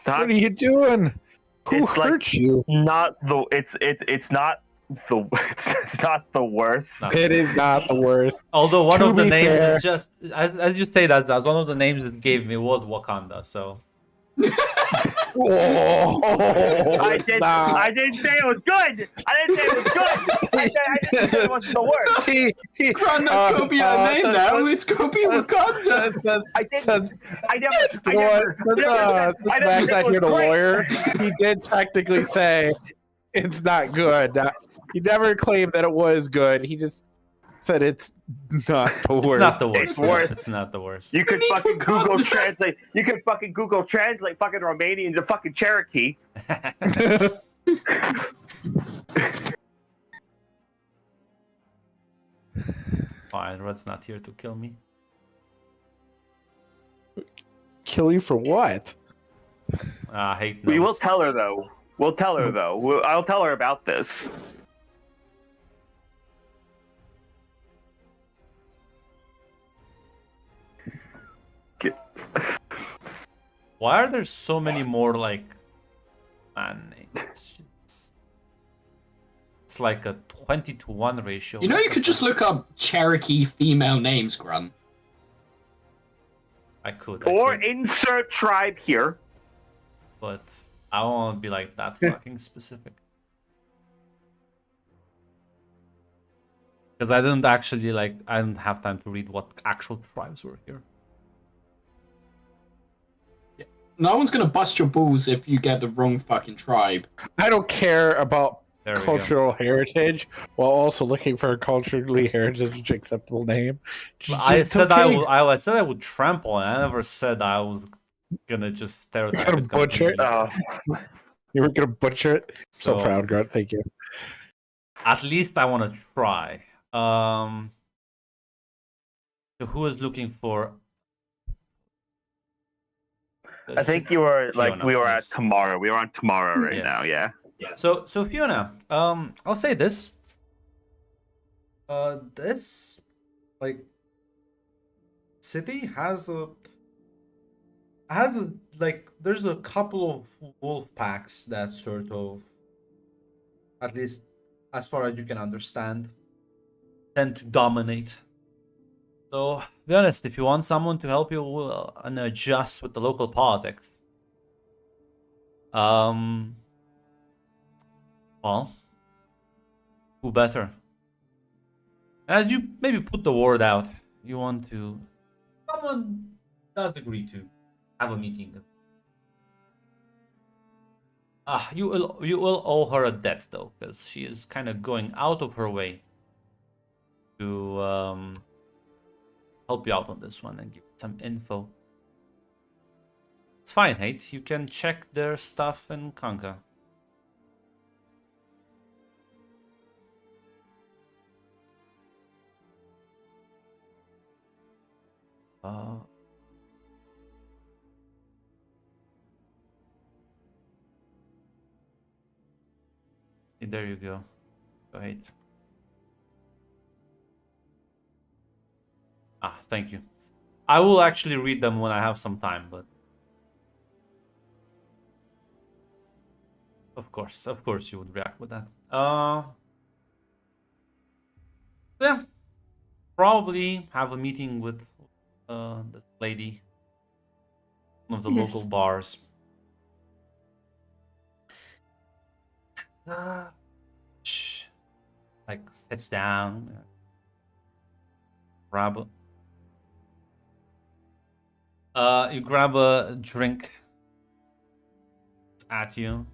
What are you doing? Who It's like- hurt you? Not the it's not the it's not the worst. No. It is not the worst. Although one To of the be names fair- is just as you say that one of the names it gave me was Wakanda. So Oh, I didn't say it was good. I didn't say it was good. I didn't say it wasn't the worst. Grant, that's gonna be our name now. It's gonna be Wakanda. I never Since I never Max said not it here to was great. lawyer, he did technically say it's not good. He never claimed that it was good. He just said it's not the worst. it's not the worst. It's worse. It's not the worst. You could need fucking Google Wakanda. translate. You could fucking Google translate fucking Romanian to fucking Cherokee. Fine, Red's not here to kill me. Kill you for what? I hate We will gnomes. tell her though. We'll tell her though. I'll tell her about this. Why are there so many more like man names? It's like a 20-to-1 ratio. You know, you could just look up Cherokee female names, Grant. I could. Or insert tribe here. But I don't want to be like that fucking specific. Because I didn't actually I didn't have time to read what actual tribes were here. No one's gonna bust your balls if you get the wrong fucking tribe. I don't care about There we go. cultural heritage while also looking for a culturally heritage acceptable name. I It's said okay. I said I would trample, and I never said I was gonna just stereotype gonna it butcher it. completely. You were gonna butcher it. So So proud, Grunt. Thank you. at least I want to try. So who is looking for? I think you were like Fiona, we were at please. tomorrow. We were on tomorrow right Yes. now. Yeah. So Fiona, I'll say this. This city has a there's a couple of wolf packs that sort of, at least as far as you can understand, tend to dominate. So be honest, if you want someone to help you and adjust with the local politics, well, who better? As you maybe put the word out, you want to, someone does agree to have a meeting. You will owe her a debt though, because she is kind of going out of her way to help you out on this one and give some info. It's fine, Hate. You can check their stuff in Kanka. There you go. Go ahead. Thank you. I will actually read them when I have some time, but of course you would react with that. Yeah, probably have a meeting with this lady, one of the Yes. local bars. Like sits down, grab you grab a drink at you.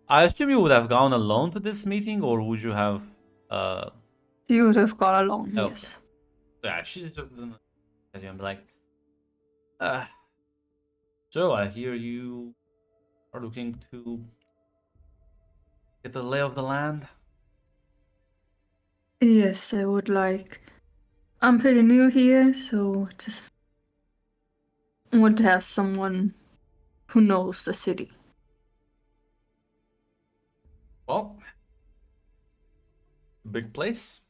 I assume you would have gone alone to this meeting, or would you have You would have gone along, Okay. yes. yeah, she's just gonna tell you and be like, so I hear you are looking to get the lay of the land. Yes, I would like. I'm pretty new here, so just want to have someone who knows the city. Well, big place.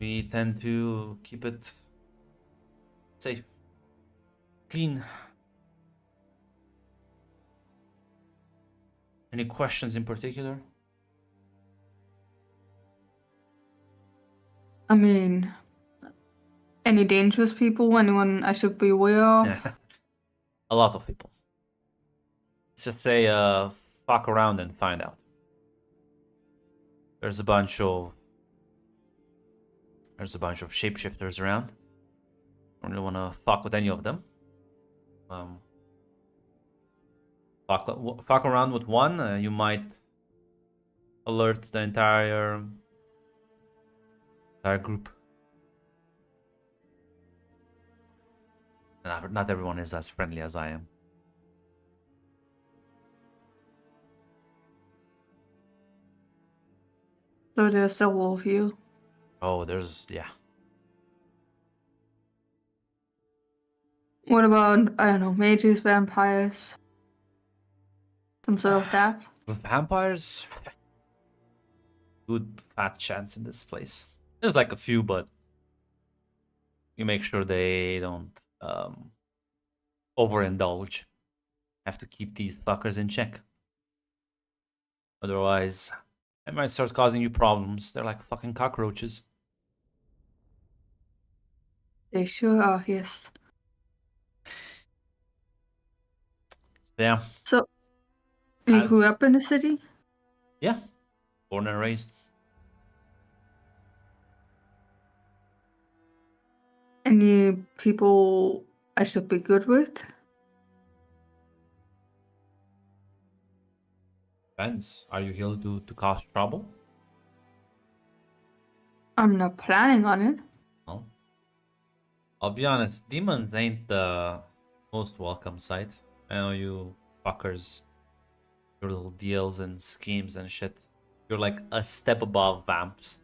We tend to keep it safe, clean. Any questions in particular? I mean, any dangerous people? Anyone I should be aware of? A lot of people. Let's just say, fuck around and find out. There's a bunch of shapeshifters around. I don't really want to fuck with any of them. Fuck around with one, you might alert the entire group. Not everyone is as friendly as I am. So there's several of you. Oh, yeah. What about, I don't know, mages, vampires? Some sort of that? With vampires, good fat chance in this place. There's like a few, but you make sure they don't overindulge. Have to keep these fuckers in check. Otherwise, it might start causing you problems. They're like fucking cockroaches. They sure are, yes. Yeah. So, you I- grew up in the city? Yeah. Born and raised. Any people I should be good with? Depends. Are you here to cause trouble? I'm not planning on it. No. I'll be honest, demons ain't the most welcome sight. I know you fuckers, your little deals and schemes and shit. You're like a step above vamps.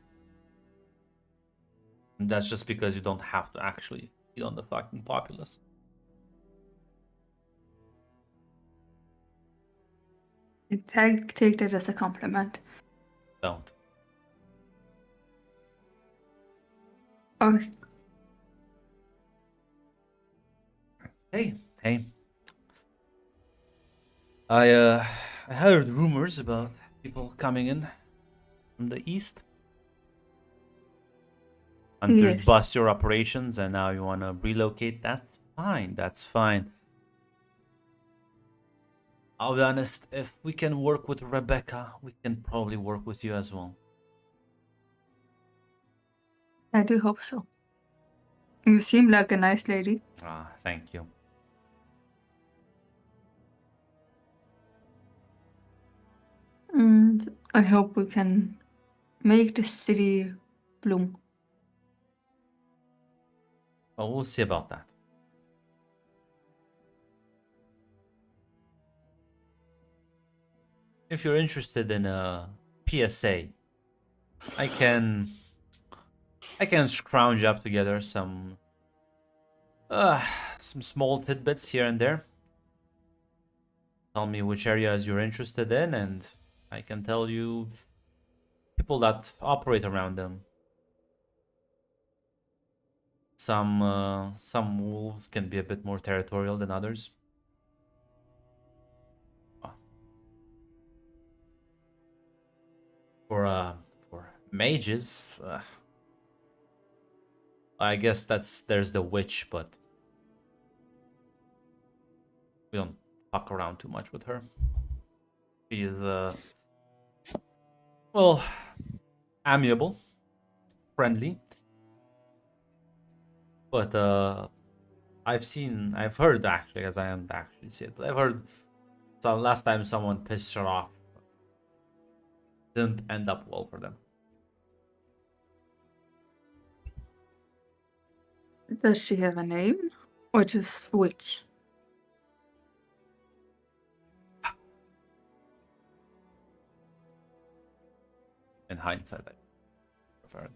And that's just because you don't have to actually feed on the fucking populace. Take that as a compliment. Don't. Oh, Hey. I heard rumors about people coming in from the east. Hunters Yes. bust your operations and now you wanna relocate. That's fine. I'll be honest, if we can work with Rebecca, we can probably work with you as well. I do hope so. You seem like a nice lady. Ah, thank you. And I hope we can make the city bloom. Well, we'll see about that. If you're interested in a PSA, I can scrounge up together some small tidbits here and there. Tell me which areas you're interested in, and I can tell you people that operate around them. Some wolves can be a bit more territorial than others. For mages, I guess there's the witch, but we don't fuck around too much with her. She is well, amiable, friendly, but I've heard actually, as I haven't actually seen it, but I've heard so last time someone pissed her off didn't end up well for them. Does she have a name? Or just witch? In hindsight, I prefer it.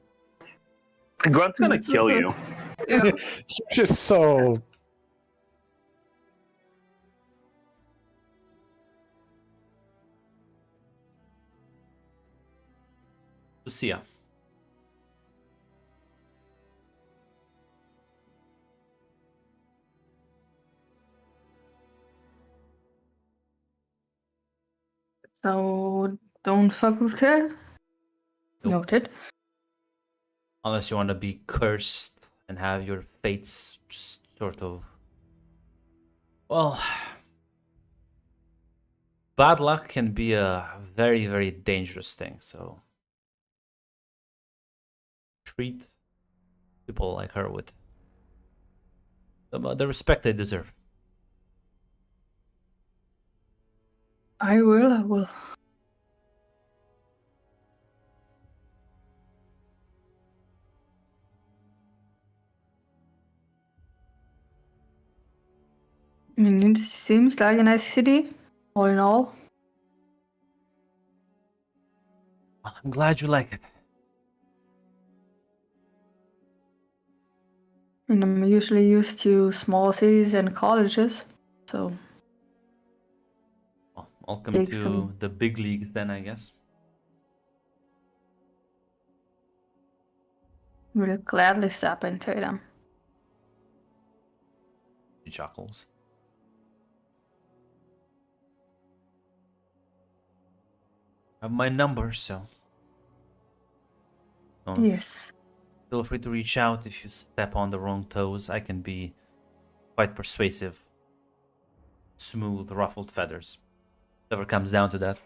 Grunt's gonna kill you. You're just so. Lucia. So don't fuck with her. Nope. Noted. Unless you want to be cursed and have your fates just sort of... Well... Bad luck can be a very, very dangerous thing, so... Treat people like her with the respect they deserve. I will. I mean, it seems like a nice city, all in all. I'm glad you like it. I mean, I'm usually used to small cities and colleges, so Well, welcome Take to some- the big leagues then, I guess. we'll gladly stop into them. He chuckles. Have my number, so... Don't Yes. Feel free to reach out if you step on the wrong toes. I can be quite persuasive. Smooth, ruffled feathers. Never comes down to that.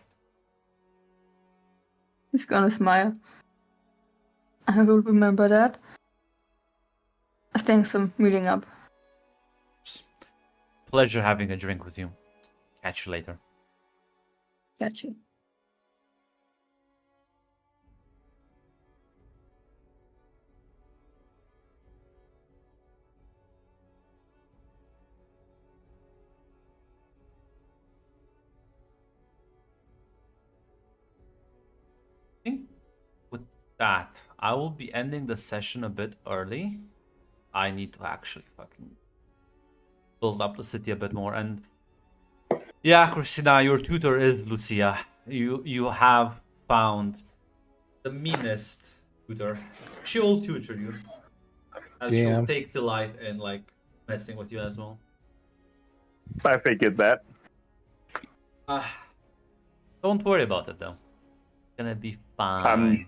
He's gonna smile. I will remember that. Thanks for meeting up. Pleasure having a drink with you. Catch you later. Got you. I think with that, I will be ending the session a bit early. I need to actually fucking build up the city a bit more. And yeah, Christina, your tutor is Lucia. You have found the meanest tutor. She will tutor you. As she'll Damn. take delight in like messing with you as well. I figured that. Don't worry about it though. It's gonna be fine.